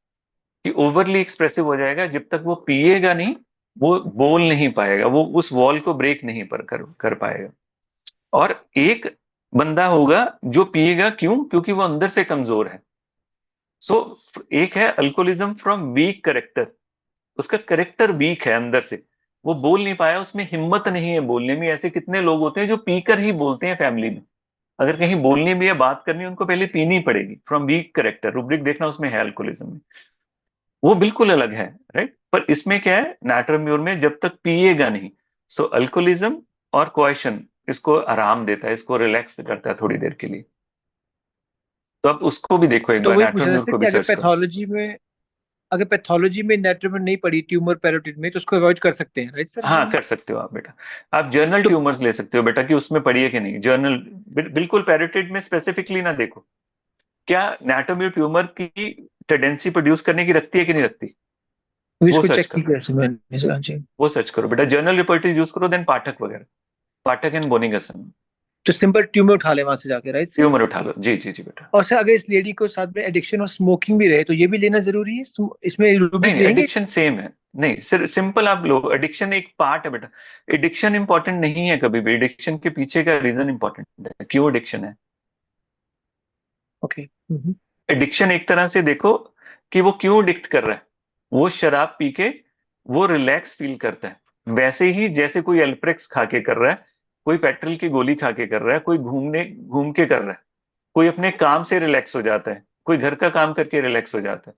S1: कि ओवरली एक्सप्रेसिव हो जाएगा, जब तक वो पिएगा नहीं, वो बोल नहीं पाएगा, वो उस वॉल को ब्रेक नहीं कर पाएगा। और एक बंदा होगा जो पिएगा, क्यों? क्योंकि वो अंदर से कमजोर है। सो एक है अल्कोहलिज्म फ्रॉम वीक करेक्टर, उसका करेक्टर वीक है अंदर से, वो बोल नहीं पाया, उसमें हिम्मत नहीं है बोलने में। ऐसे कितने लोग होते हैं जो पीकर ही बोलते हैं फैमिली में, अगर कहीं बोलनी भी है, बात करनी है, उनको पहले पीनी पड़ेगी। फ्रॉम वीक करेक्टर रुब्रिक देखना, उसमें है अल्कोहलिज्म में, वो बिल्कुल अलग है। राइट, पर इसमें क्या है, नाट्रम्यूर में जब तक पिएगा नहीं। सो अल्कोहलिज्म और क्वेश्चन इसको आराम देता है, इसको रिलैक्स करता है थोड़ी देर के लिए। तो आप उसको भी देखो, एक
S2: तो
S1: बार
S2: वही पूछ रहा
S1: नाट्रम्यूर
S2: था
S1: को
S2: कि
S1: भी सर्च करो।
S2: अगर पैथोलॉजी में नेट्रोमेट नहीं पड़ी ट्यूमर पैरोटिड में, तो उसको अवॉइड कर सकते हैं, राइट सर हम
S1: हाँ,
S2: लोग?
S1: कर सकते हो आप बेटा। आप जर्नल
S2: तो
S1: ट्यूमर्स ले सकते हो बेटा कि उसमें पड़ी है कि नहीं, जर्नल। बिल्कुल पैरोटिड में स्पेसिफिकली ना देखो, क्या नाटोम्यू ट्यूमर की टेंडेंसी प्रोड्यूस करने की रखती है कि नहीं रखती, वो
S2: इसको
S1: सर्च
S2: चेक की
S1: करो।
S2: कैसे मैंने हाँ जी।
S1: वो सर्च करो बेटा, जर्नल रिपोर्ट यूज करो, देन पाठक वगैरह, पाठक एंड बोनिगसन।
S2: तो सिंपल ट्यूमर उठा ले वहां से जाके, राइट सर?
S1: ट्यूमर उठा लो, जी जी जी बेटा।
S2: और सर अगर इस लेडी को साथ में एडिक्शन और स्मोकिंग भी रहे तो ये भी लेना जरूरी है? इसमें
S1: नहीं
S2: रूब्रिक
S1: नहीं,
S2: लेंगे?
S1: एडिक्शन सेम है। नहीं, सिर्फ सिंपल आप लो, एडिक्शन एक पार्ट है बेटा। एडिक्शन इंपॉर्टेंट नहीं है कभी भी, एडिक्शन के पीछे का रीजन इंपॉर्टेंट है, क्यों एडिक्शन है।
S2: ओके।
S1: एडिक्शन एक तरह से देखो कि वो क्यों एडिक्ट कर रहा है। वो शराब पी के वो रिलैक्स फील करता है, वैसे ही जैसे कोई एल्प्रेक्स खा के कर रहा है, कोई पेट्रोल की गोली खा के कर रहा है, कोई घूम के कर रहा है, कोई अपने काम से रिलैक्स हो जाता है, कोई घर का काम करके रिलैक्स हो जाता है।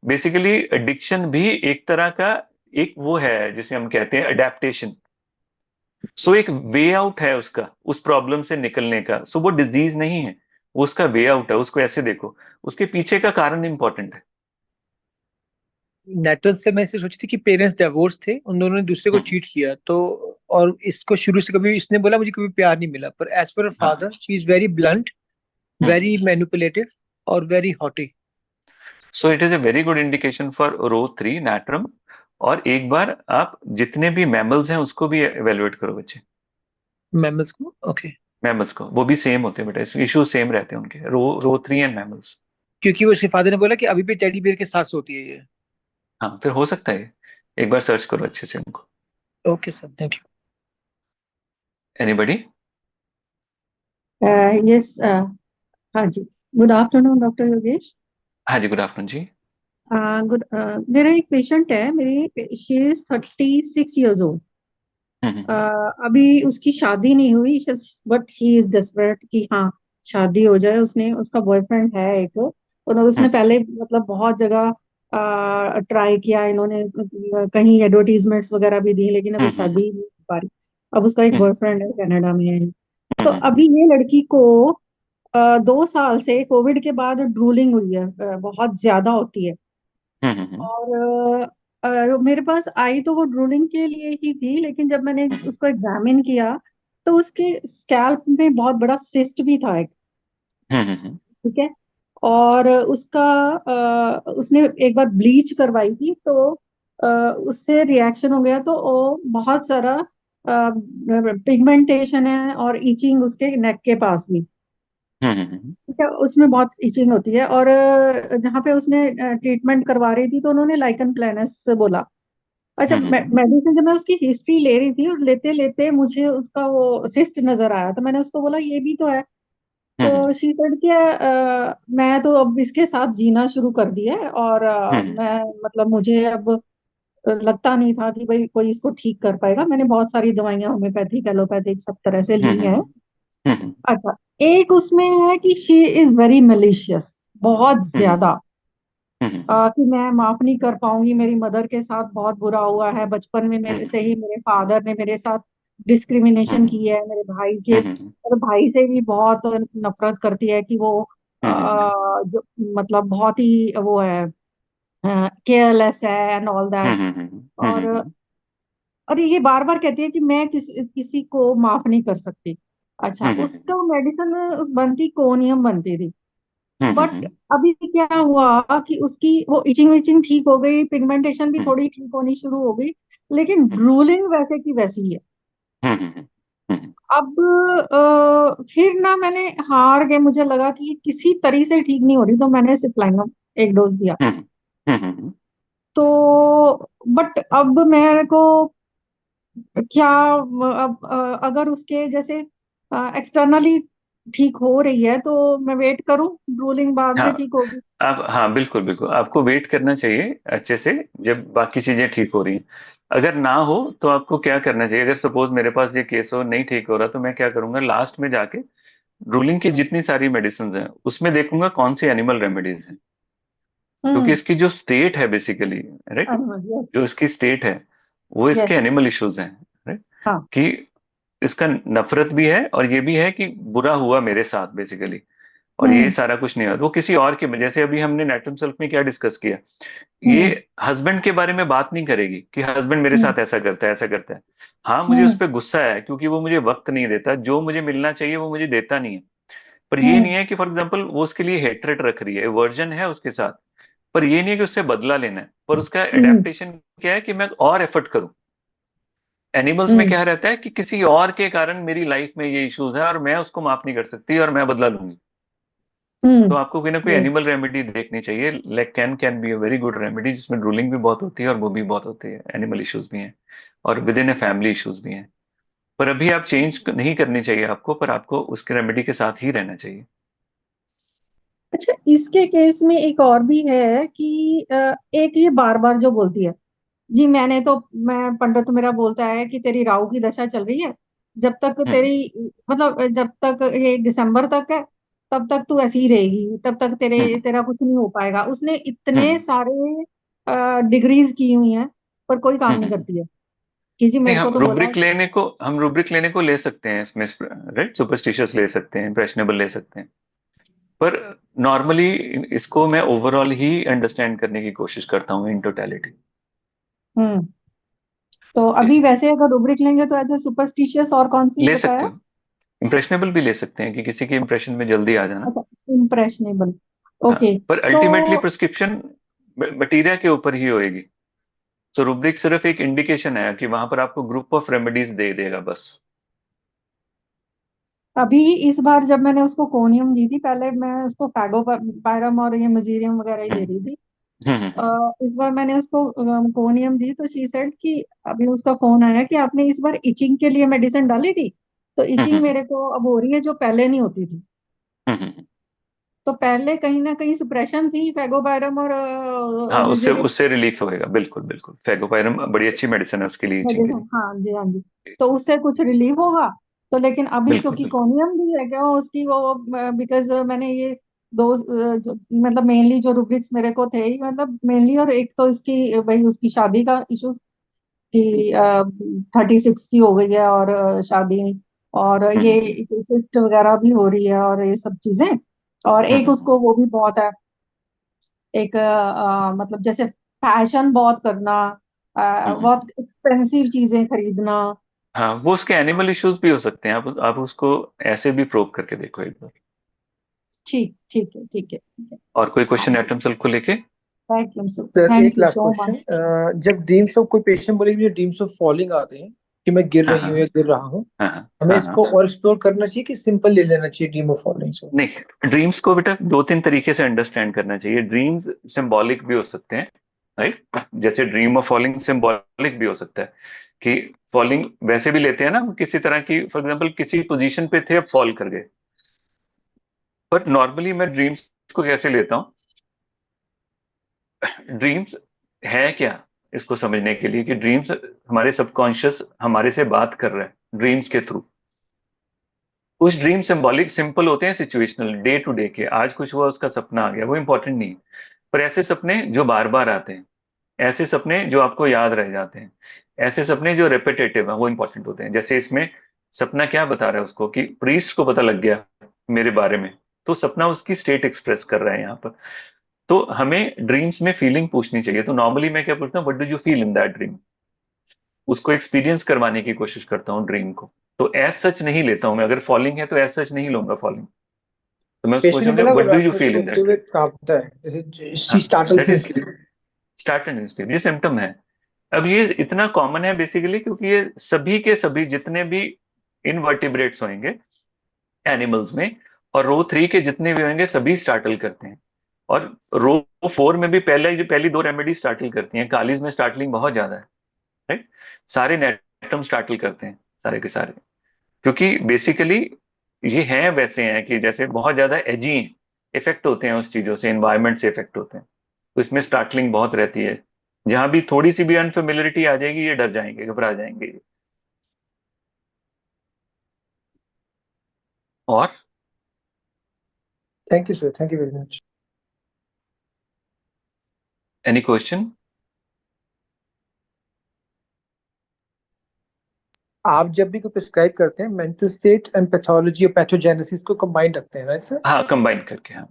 S1: बेसिकली एडिक्शन भी एक तरह का एक वो है जिसे हम कहते हैं अडेप्टेशन। सो एक वे आउट है उसका, उस प्रॉब्लम से निकलने का। सो वो डिजीज नहीं है, वो उसका वे आउट है, उसको ऐसे देखो, उसके पीछे का कारण इंपॉर्टेंट है।
S2: नेटल से मैं इसे सोची थी कि पेरेंट्स डिवोर्स थे, उन दोनों ने दूसरे को
S1: हम्म,
S2: चीट किया तो, और इसको शुरू से कभी इसने बोला मुझे कभी प्यार नहीं मिला, पर एज पर
S1: हाँ।
S2: Father she is very blunt, very manipulative और very haughty.
S1: So it is a very good indication for रो 3 नैट्रम। और एक बार आप जितने भी मैमल्स हैं उसको भी एवेलुएट करो बच्चे,
S2: मैमल्स को, ओके।
S1: मैमल्स को, वो भी सेम होते हैं बेटा, इशू सेम रहते हैं उनके, रो 3 एंड मैमल्स।
S2: क्योंकि वो उसके फादर ने बोला कि अभी भी टेडी बियर के साथ सोती है ये।
S1: हाँ, फिर हो सकता है, एक बार सर्च करो अच्छे से उनको।
S2: Okay sir, thank you.
S1: Anybody?
S3: Yes. हाँ जी। Good afternoon doctor Yogesh.
S1: हाँ जी, गुड आफ्टरनून जी।
S3: गुड। मेरा एक पेशेंट है, मेरी she is 36 years old।
S1: Hmm.
S3: अभी उसकी शादी नहीं हुई, बट ही इज डेस्परेट कि हाँ शादी हो जाए। उसने उसका बॉयफ्रेंड है एक, और उसने
S1: हम्म
S3: पहले मतलब बहुत जगह ट्राई किया इन्होंने, कहीं एडवर्टीजमेंट्स वगैरह भी दी, लेकिन अभी
S1: हम्म हम्म
S3: शादी नहीं हो पा रही। अब उसका एक
S1: हम्म
S3: बॉयफ्रेंड है, कनाडा में है। तो
S1: हम्म
S3: अभी ये लड़की को 2 साल से कोविड के बाद ड्रूलिंग हुई है, बहुत ज्यादा होती है।
S1: हम्म
S3: और मेरे पास आई तो वो ड्रूलिंग के लिए ही थी, लेकिन जब मैंने उसको एग्जामिन किया तो उसके स्कैल्प में बहुत बड़ा सिस्ट भी था एक।
S1: हम्म
S3: ठीक है। और उसका उसने एक बार ब्लीच करवाई थी, तो उससे रिएक्शन हो गया, तो वो बहुत सारा पिगमेंटेशन है और इचिंग उसके नेक के पास भी।
S1: हम्म
S3: ठीक है, उसमें बहुत इचिंग होती है। और जहाँ पे उसने ट्रीटमेंट करवा रही थी तो उन्होंने लाइकन प्लानस बोला। अच्छा,
S1: हम्म
S3: मेडिसिन जब मैं उसकी हिस्ट्री ले रही थी और लेते लेते मुझे उसका वो सिस्ट नजर आया, तो मैंने उसको बोला ये भी तो है। तो शी सेड कि मैं तो अब इसके साथ जीना शुरू कर दिया है, और
S1: हम्म
S3: मैं मतलब मुझे अब लगता नहीं था कि भाई कोई इसको ठीक कर पाएगा। मैंने बहुत सारी दवाइयां होम्योपैथिक एलोपैथिक सब तरह से ली हैं।
S1: हम्म
S3: अच्छा, एक उसमें है कि शी इज वेरी मेलिशियस, बहुत
S1: हम्म
S3: ज्यादा। कि मैं माफ नहीं कर पाऊंगी, मेरी मदर के साथ बहुत बुरा हुआ है, बचपन में मेरे से ही मेरे फादर ने मेरे साथ डिस्क्रिमिनेशन की है, मेरे भाई के, मेरे भाई से भी बहुत नफरत करती है कि वो जो मतलब बहुत ही वो है, केयरलेस है एंड ऑल दैट। और ये बार बार कहती है कि मैं किसी को माफ नहीं कर सकती। अच्छा, उसका मेडिसिन उस बनती कोनियम बनती थी। बट अभी क्या हुआ कि उसकी वो इचिंग विचिंग ठीक हो गई, पिगमेंटेशन भी थोड़ी ठीक होनी शुरू हो गई, लेकिन ड्रूलिंग वैसे की वैसी ही है। अब फिर ना मैंने हार के, मुझे लगा कि ये किसी तरीके से ठीक नहीं हो रही, तो मैंने सिप्लाइनम एक डोज दिया। तो बट अब मेरे को क्या, अब अगर उसके जैसे एक्सटर्नली ठीक हो रही है तो मैं वेट करूं, ड्रूलिंग बाद में
S1: हाँ,
S3: ठीक होगी।
S1: आप हाँ बिल्कुल बिल्कुल आपको वेट करना चाहिए अच्छे से, जब बाकी चीजें ठीक हो रही हैं। अगर ना हो तो आपको क्या करना चाहिए, अगर सपोज मेरे पास ये केस हो नहीं ठीक हो रहा, तो मैं क्या करूंगा, लास्ट में जाके रूलिंग की जितनी सारी मेडिसिन हैं उसमें देखूंगा कौन सी एनिमल रेमेडीज हैं। क्योंकि
S3: हम्म।
S1: इसकी जो स्टेट है बेसिकली, राइट,
S3: यस।
S1: जो इसकी स्टेट है वो इसके
S3: यस।
S1: एनिमल इश्यूज हैं, राइट,
S3: हाँ।
S1: कि इसका नफरत भी है और ये भी है कि बुरा हुआ मेरे साथ बेसिकली, और ये
S3: हम्म।
S1: सारा कुछ नहीं हुआ वो किसी और के, जैसे अभी हमने नेटम सेल्फ में क्या डिस्कस किया, ये
S3: हम्म।
S1: हस्बैंड के बारे में बात नहीं करेगी कि हस्बैंड मेरे
S3: हम्म।
S1: साथ ऐसा करता है ऐसा करता है। हाँ, मुझे उस
S3: हम्म।
S1: पर गुस्सा है क्योंकि वो मुझे वक्त नहीं देता, जो मुझे मिलना चाहिए वो मुझे देता नहीं है। पर ये
S3: हम्म।
S1: नहीं है कि फॉर एग्जाम्पल वो उसके लिए हेट्रेट रख रही है, वर्जन है उसके साथ, पर ये नहीं है कि उससे बदला लेना है, पर उसका
S3: हम्म।
S1: एडेप्टेशन क्या है कि मैं और एफर्ट करूं। एनिमल्स में
S3: हम्म।
S1: क्या रहता है कि किसी और के कारण मेरी लाइफ में ये इश्यूज है और मैं उसको माफ नहीं कर सकती और मैं बदला लूंगी। तो
S3: हम्म।
S1: आपको कोई ना कोई
S3: ये।
S1: एनिमल रेमेडी देखनी चाहिए, like can be a very good remedy जिसमें ड्रूलिंग भी बहुत होती है और वो भी बहुत होती है, एनिमल इश्यूज भी हैं और with in a family issues भी हैं। पर अभी आप चेंज नहीं करनी चाहिए आपको, पर आपको उसके रेमेडी के साथ ही रहना चाहिए।
S3: अच्छा, इसके केस में एक और भी है कि एक ये बार बार जो बोलती है, जी मैंने तो, मैं पंडित मेरा बोलता है कि तेरी राहु की दशा चल रही है, जब तक
S1: हम्म
S3: तेरी मतलब जब तक ये दिसंबर तक है तब तक तू ऐसी ही रहेगी, तब तक
S1: हम्म
S3: तेरा कुछ नहीं हो पाएगा। उसने इतने
S1: हम्म
S3: सारे डिग्रीज की हुई हैं, पर कोई काम नहीं
S1: हम्म
S3: करती है कि जी
S1: नहीं,
S3: मेरे को तो बोला है।
S1: हम रूब्रिक लेने को ले सकते हैं इसमें, राइट, सुपरस्टिशियस ले सकते हैं, इम्प्रेशनेबल ले सकते हैं, पर नॉर्मली इसको मैं ओवरऑल ही अंडरस्टैंड करने की कोशिश करता हूँ इन टोटलिटी।
S3: हम्म। तो
S1: जी
S3: अभी
S1: जी,
S3: वैसे अगर रुब्रिक लेंगे तो एज ए सुपरस्टिशियस और कौन सी
S1: ले सकते
S3: बताया?
S1: हो, इम्प्रेशनेबल भी ले सकते हैं कि किसी के इम्प्रेशन में जल्दी आ जाना।
S3: अच्छा, इम्प्रेशनेबल।
S1: हाँ,
S3: ओके।
S1: पर
S3: तो
S1: अल्टीमेटली प्रिस्क्रिप्शन मटीरिया के ऊपर ही होएगी। तो रूब्रिक सिर्फ एक इंडिकेशन है कि वहां पर आपको ग्रुप ऑफ रेमेडीज दे देगा बस।
S3: अभी इस बार जब मैंने उसको कोनियम दी थी, पहले मैं उसको फैगोपायरम और ये मजीरियम वगैरह ही दे
S1: हम्म
S3: रही थी।
S1: हम्म
S3: इस बार मैंने उसको कोनियम दी, तो शी सेड कि अभी उसका फोन आया कि आपने इस बार इचिंग के लिए मेडिसिन डाली थी। तो इचिंग
S1: हम्म
S3: मेरे को अब हो रही है जो पहले नहीं होती थी।
S1: हम्म
S3: तो पहले कहीं ना कहीं सुप्रेशन थी फैगोपायरम और
S1: हाँ, उससे
S3: मजीरियम।
S1: उससे रिलीफ होएगा, बिल्कुल बिल्कुल, फेगोपाइरम बड़ी अच्छी मेडिसिन है उसके लिए, इचिंग के लिए।
S3: हाँ जी, हाँ जी। तो उससे कुछ रिलीफ होगा। तो लेकिन अभी
S1: बिल्कुल
S3: क्योंकि
S1: बिल्कुल
S3: कोनियम भी है क्या उसकी वो, बिकॉज मैंने ये दो जो मतलब मेनली जो रुब्रिक्स मेरे को थे ही, मतलब मेनली, और एक तो इसकी भाई उसकी शादी का इशू कि 36 की हो गई है और शादी, और ये सिस्ट वगैरह भी हो रही है और ये सब चीजें। और एक उसको वो भी बहुत है, एक मतलब जैसे फैशन बहुत करना, बहुत एक्सपेंसिव चीजें खरीदना।
S1: हाँ, वो उसके एनिमल इश्यूज भी हो सकते हैं, आप उसको ऐसे भी प्रोब करके देखो एक बार।
S3: ठीक ठीक है, ठीक है, ठीक है।
S1: और कोई क्वेश्चन एटम सेल को लेके?
S3: थैंक यू सर,
S2: सर एक
S3: thank you
S2: last
S3: so
S2: question,
S3: much.
S2: जब ड्रीम्स ऑफ कोई पेशेंट बोले कि मुझे ड्रीम्स ऑफ फॉलिंग आते हैं कि मैं गिर
S1: हाँ
S2: रही हूँ
S1: हाँ
S2: या गिर रहा हूँ,
S1: हाँ हाँ
S2: हमें
S1: हाँ
S2: इसको
S1: हाँ।
S2: और एक्सप्लोर करना चाहिए कि सिंपल ले लेना चाहिए ड्रीम ऑफ फॉलिंग से?
S1: नहीं, ड्रीम्स को बेटा दो तीन तरीके से अंडरस्टैंड करना चाहिए। ड्रीम्स सिंबॉलिक भी हो सकते हैं, राइट? जैसे ड्रीम ऑफ फॉलिंग सिंबॉलिक भी हो सकता है कि फॉलिंग वैसे भी लेते हैं ना किसी तरह की, फॉर एग्जांपल किसी पोजीशन पे थे अब फॉल कर गए। पर नॉर्मली मैं ड्रीम्स को कैसे लेता हूँ, ड्रीम्स है क्या, इसको समझने के लिए कि ड्रीम्स हमारे सबकॉन्शियस हमारे से बात कर रहा है ड्रीम्स के थ्रू। कुछ ड्रीम सिंबॉलिक सिंपल होते हैं, सिचुएशनल, डे टू डे के, आज कुछ हुआ उसका सपना आ गया, वो इंपॉर्टेंट नहीं है। पर ऐसे सपने जो बार बार आते हैं, ऐसे सपने जो आपको याद रह जाते हैं, ऐसे सपने जो रेपिटेटिव हैं, वो इंपॉर्टेंट होते हैं। जैसे इसमें सपना क्या बता रहा है उसको, कि प्रीस्ट को पता लग गया मेरे बारे में, तो सपना उसकी स्टेट एक्सप्रेस कर रहा है यहाँ पर। तो हमें ड्रीम्स में फीलिंग पूछनी चाहिए। तो नॉर्मली मैं क्या पूछता हूँ, what do you feel in that dream, उसको एक्सपीरियंस करवाने की कोशिश करता हूँ ड्रीम को। तो एज सच नहीं लेता हूँ मैं, अगर फॉलिंग है तो एज सच नहीं लूंगा फॉलिंग। तो मैं उसको
S2: पेशेंट ने
S1: पूछूंगा
S2: बोला वो
S1: व्हाट डू
S2: रात
S1: यू
S2: को
S1: फील इन
S2: सोते
S1: दैट
S2: हुए
S1: ड्रीम।
S2: कांपता है, जैसे शी
S1: हाँ,
S2: startles
S1: that
S2: in
S1: is
S2: sleep.
S1: Start and speed, ये सिम्टम है। अब ये इतना कॉमन है बेसिकली क्योंकि ये सभी के सभी जितने भी इनवर्टिब्रेट्स होंगे एनिमल्स में, और रो 3 के जितने भी होंगे सभी स्टार्टल करते हैं। और रो 4 में भी पहली दो रेमेडी स्टार्टल करती हैं। कालीज में स्टार्टलिंग बहुत ज्यादा है, राइट? सारे नेटम स्टार्टल करते हैं, सारे के सारे, क्योंकि बेसिकली ये हैं वैसे हैं कि जैसे बहुत ज्यादा एजी इफेक्ट होते हैं उस चीजों से, इन्वायरमेंट से इफेक्ट होते हैं। तो इसमें स्टार्टलिंग बहुत रहती है। जहां भी थोड़ी सी भी अनफेमिलियरिटी आ जाएगी ये डर जाएंगे, घबरा जाएंगे। और
S2: thank you sir, thank you very much.
S1: Any question?
S2: आप जब भी कोई प्रिस्क्राइब करते हैं मेंटल स्टेट एंड पैथोलॉजी और पैथोजेनेसिस को कंबाइन रखते हैं, राइट सर?
S1: हाँ, कंबाइन करके, हाँ।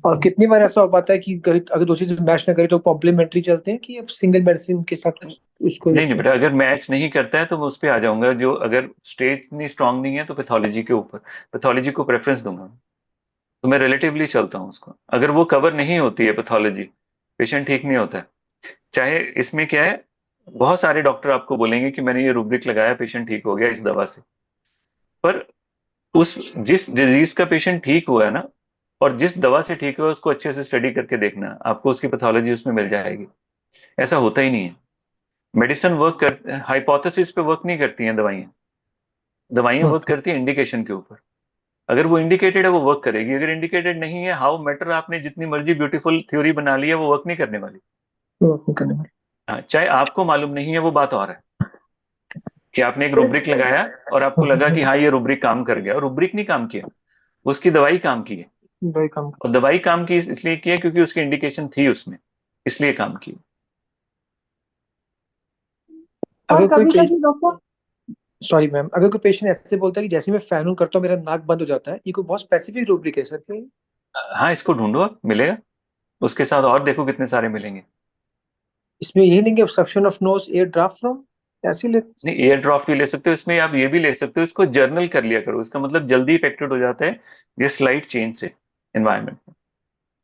S2: और कितनी बार ऐसा हो पाता है कि अगर दो चीजें मैच ना करें तो कॉम्प्लीमेंट्री चलते हैं कि अब सिंगल मेडिसिन के साथ उसको
S1: नहीं नहीं
S2: देखते
S1: बेटा, अगर मैच नहीं करता है तो मैं उस पर आ जाऊंगा। जो अगर स्टेज नहीं स्ट्रांग नहीं है तो पैथोलॉजी के ऊपर, पैथोलॉजी को प्रेफरेंस दूंगा। तो मैं रिलेटिवली चलता हूँ उसको। अगर वो कवर नहीं होती है पैथोलॉजी, पेशेंट ठीक नहीं होता है। चाहे इसमें क्या है, बहुत सारे डॉक्टर आपको बोलेंगे कि मैंने ये रूब्रिक लगाया, पेशेंट ठीक हो गया इस दवा से। पर उस जिस डिजीज का पेशेंट ठीक हुआ है ना, और जिस दवा से ठीक हुआ है, उसको अच्छे से स्टडी करके देखना, आपको उसकी पैथोलॉजी उसमें मिल जाएगी। ऐसा होता ही नहीं है। मेडिसिन वर्क कर हाइपोथेसिस पे वर्क नहीं करती हैं दवाइयाँ। दवाइयाँ
S2: हैं।
S1: वर्क करती हैं इंडिकेशन के ऊपर। अगर वो इंडिकेटेड है वो वर्क करेगी, अगर इंडिकेटेड नहीं है, हाउ मैटर आपने जितनी मर्जी ब्यूटीफुल थ्योरी बना ली है, वो वर्क नहीं करने वाली।
S2: तो करने वाले
S1: हाँ, चाहे आपको मालूम नहीं है वो बात और है, कि आपने एक
S2: सर।
S1: रुब्रिक लगाया और आपको लगा कि हाँ ये रुब्रिक काम कर गया, और रुब्रिक नहीं काम किया, उसकी दवाई काम की है।
S2: भाई काम।
S1: और दवाई काम की इसलिए की है क्योंकि उसकी इंडिकेशन थी उसमें, इसलिए काम की।
S3: और
S2: अगर कोई
S3: कभी कभी डॉक्टर,
S2: सॉरी मैम, अगर कोई पेशेंट ऐसे बोलता है कि जैसे मैं फैन ऑन करता हूँ मेरा नाक बंद हो जाता है, ये कोई बहुत स्पेसिफिक रूब्रिक है सर क्या ये?
S1: हाँ, इसको ढूंढो, आप मिलेगा। उसके साथ और देखो कितने सारे मिलेंगे।
S2: इसमें यही नहीं कि obstruction of nose air draft from, ऐसे ले?
S1: नहीं, एयर ड्रॉप भी ले सकते हो इसमें, आप ये भी ले सकते हो, इसको जर्नल कर लिया करो। इसका मतलब जल्दी इफेक्टेड हो जाता है ये स्लाइट चेंज से एनवायरनमेंट में।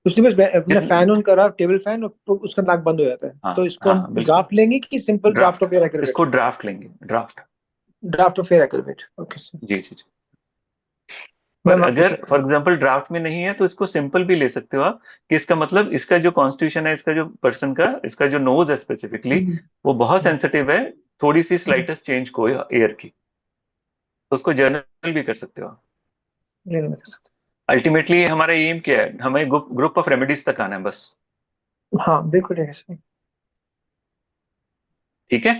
S2: उसमें बस मैं
S1: जित
S2: फैन ऑन करा टेबल फैन और तो उसका नाक बंद हो जाता है,
S1: हाँ
S2: तो इसको हम
S1: हाँ बिल्कुल।
S2: ड्राफ्ट लेंगे कि simple draft of
S1: draft,
S2: air acrobat?
S1: इसको ड्राफ्ट लेंगे, draft.
S2: Draft of air acrobat, okay sir.
S1: जी जी जी। पर
S2: मैम आपके
S1: अगर
S2: साथ।
S1: फॉर एग्जांपल ड्राफ्ट में नहीं है तो इसको सिंपल भी ले सकते हो आप, कि इसका मतलब इसका जो कॉन्स्टिट्यूशन है, इसका जो पर्सन का, इसका जो नोज है स्पेसिफिकली, वो बहुत सेंसिटिव है थोड़ी सी स्लाइटेस्ट चेंज को एयर की। तो उसको जर्नल भी कर सकते हो आप।
S2: नहीं नहीं, मैं कर सकता
S1: अल्टीमेटली हमारा एम क्या है, हमें ग्रुप ऑफ रेमेडीज तक आना है बस।
S2: हूँ। हाँ बिल्कुल ठीक है सर।
S1: ठीक है।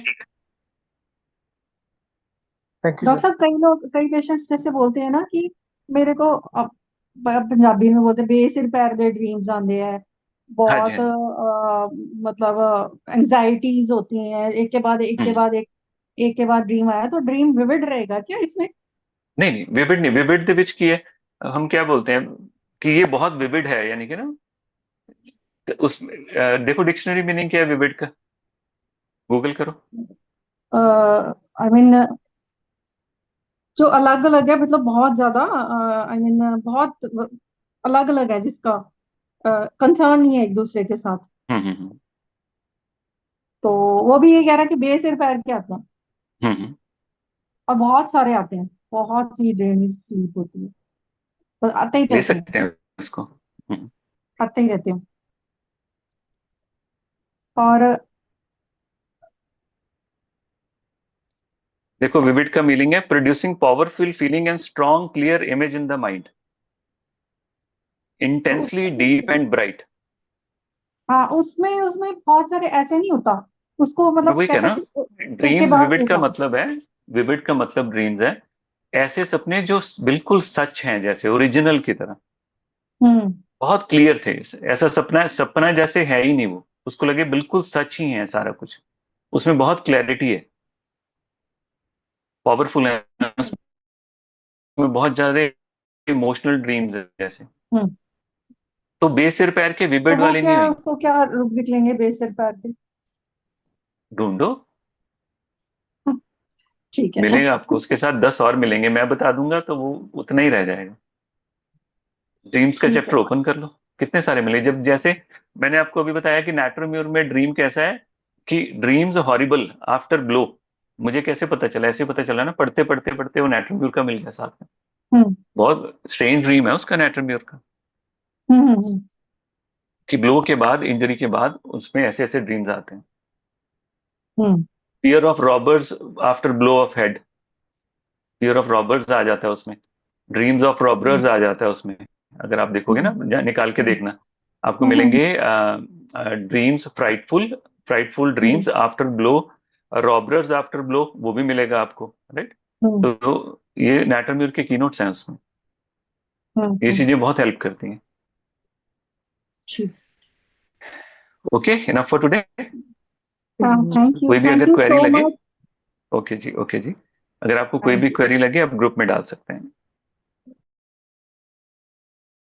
S2: Thank you
S3: doctor
S2: sir.
S3: साहब कई लोग, कई पेशेंट्स जैसे बोलते हैं ना कि मेरे को पंजाबी में बोलते बेसिर पैर दे ड्रीम्स आंदे हैं,
S1: हाँ जी,
S3: बहुत
S1: हाँ जी।
S3: मतलब एंजाइटीज होती हैं, एक के बाद एक के
S1: हम्म।
S3: बाद एक के बाद ड्रीम आया, तो ड्रीम विविड रहेगा क्या इसमें?
S1: नहीं नहीं, विविड नहीं, विविड द विच की है, हम क्या बोलते हैं कि ये बहुत विविड है, यानी कि ना, तो उसमें देखो डिक्शनरी मीनिंग क्या है विविड का, गूगल करो।
S3: आई मीन जो अलग अलग है, मतलब बहुत ज्यादा, आई मीन बहुत अलग अलग है, जिसका कंसर्न नहीं है एक दूसरे के साथ।
S1: हम्म।
S3: तो वो भी ये कह रहा है कि बेसिर पैर के आते हैं,
S1: हम्म।
S3: और बहुत सारे आते हैं, बहुत सी ड्रेनेज स्लीप होती है, बस आते ही
S1: ले
S3: रहते हैं,
S1: सकते हैं इसको।
S3: आते ही रहते हैं। और
S1: देखो विविड का मीनिंग है producing powerful feeling and strong clear image in the mind,
S3: तो
S1: इंटेंसली डीप
S3: उसमें,
S1: एंड ब्राइट।
S3: हाँ उसमें उसमें बहुत सारे ऐसे नहीं होता, उसको
S1: मैं
S3: मतलब
S1: वही कह
S3: कहता
S1: ना,
S3: है कि एक के
S1: ड्रीम्स
S3: बाद
S1: विविड
S3: एक
S1: का
S3: आता
S1: मतलब है, विविड का मतलब ड्रीम्स है ऐसे सपने जो बिल्कुल सच हैं, जैसे ओरिजिनल की तरह,
S3: है। हम्म।
S1: बहुत क्लियर थे। ऐसा सपना, सपना जैसे है ही नहीं वो, उसको लगे बिल्कुल सच ही है सारा कुछ, उसमें बहुत क्लैरिटी है, पावरफुल है, उसमें बहुत ज्यादा इमोशनल ड्रीम्स है जैसे।
S3: हम्म।
S1: तो बेसिर पैर के
S3: तो
S1: विविड
S3: वो
S1: वाली
S3: क्या
S1: नहीं
S3: है,
S1: हुई।
S3: उसको क्या रूप निकलेंगे बेसिर पैर के?
S1: ढूंढो,
S3: ठीक है।
S1: मिलेगा आपको, उसके साथ 10 और मिलेंगे, मैं बता दूंगा तो वो उतना ही रह जाएगा। ड्रीम्स का
S3: ठीक
S1: चैप्टर
S3: है।
S1: ओपन कर लो, कितने सारे मिले। जब जैसे मैंने आपको अभी बताया कि नाट्रोम्यूर में ड्रीम कैसा है, कि ड्रीम्स हॉरिबल आफ्टर ब्लो, मुझे कैसे पता चला, ऐसे पता चला ना, पढ़ते पढ़ते पढ़ते वो नाट्रोम्यूर का मिल गया साथ में।
S3: हम्म।
S1: बहुत स्ट्रेंज ड्रीम है उसका नाट्रोम्यूर का,
S3: हम्म।
S1: कि ब्लो के बाद, इंजरी के बाद उसमें ऐसे ऐसे ड्रीम्स आते हैं।
S3: Hmm.
S1: Fear of robbers after blow of head, fear of robbers आ जाता है उसमें, ड्रीम्स ऑफ
S3: हम्म।
S1: रॉबर्स आ जाता है उसमें। अगर आप देखोगे ना,
S3: हम्म।
S1: निकाल के
S3: हम्म।
S1: देखना, आपको
S3: हम्म।
S1: मिलेंगे dreams frightful, frightful
S3: hmm.
S1: Dreams after blow, robbers after blow, वो भी मिलेगा आपको, राइट।
S3: हम्म।
S1: तो ये नाटरम्यूर के कीनोट्स हैं उसमें, ये
S3: हम्म।
S1: चीजें बहुत हेल्प करती हैं।
S3: ठीक।
S1: Okay, enough for today.
S3: हाँ,
S1: कोई भी
S3: थैंक
S1: अगर
S3: यू
S1: क्वेरी
S3: सो
S1: लगे,
S3: मच।
S1: ओके जी, ओके जी, अगर आपको कोई
S3: थैंक
S1: भी
S3: यू।
S1: क्वेरी लगे आप ग्रुप में डाल सकते हैं।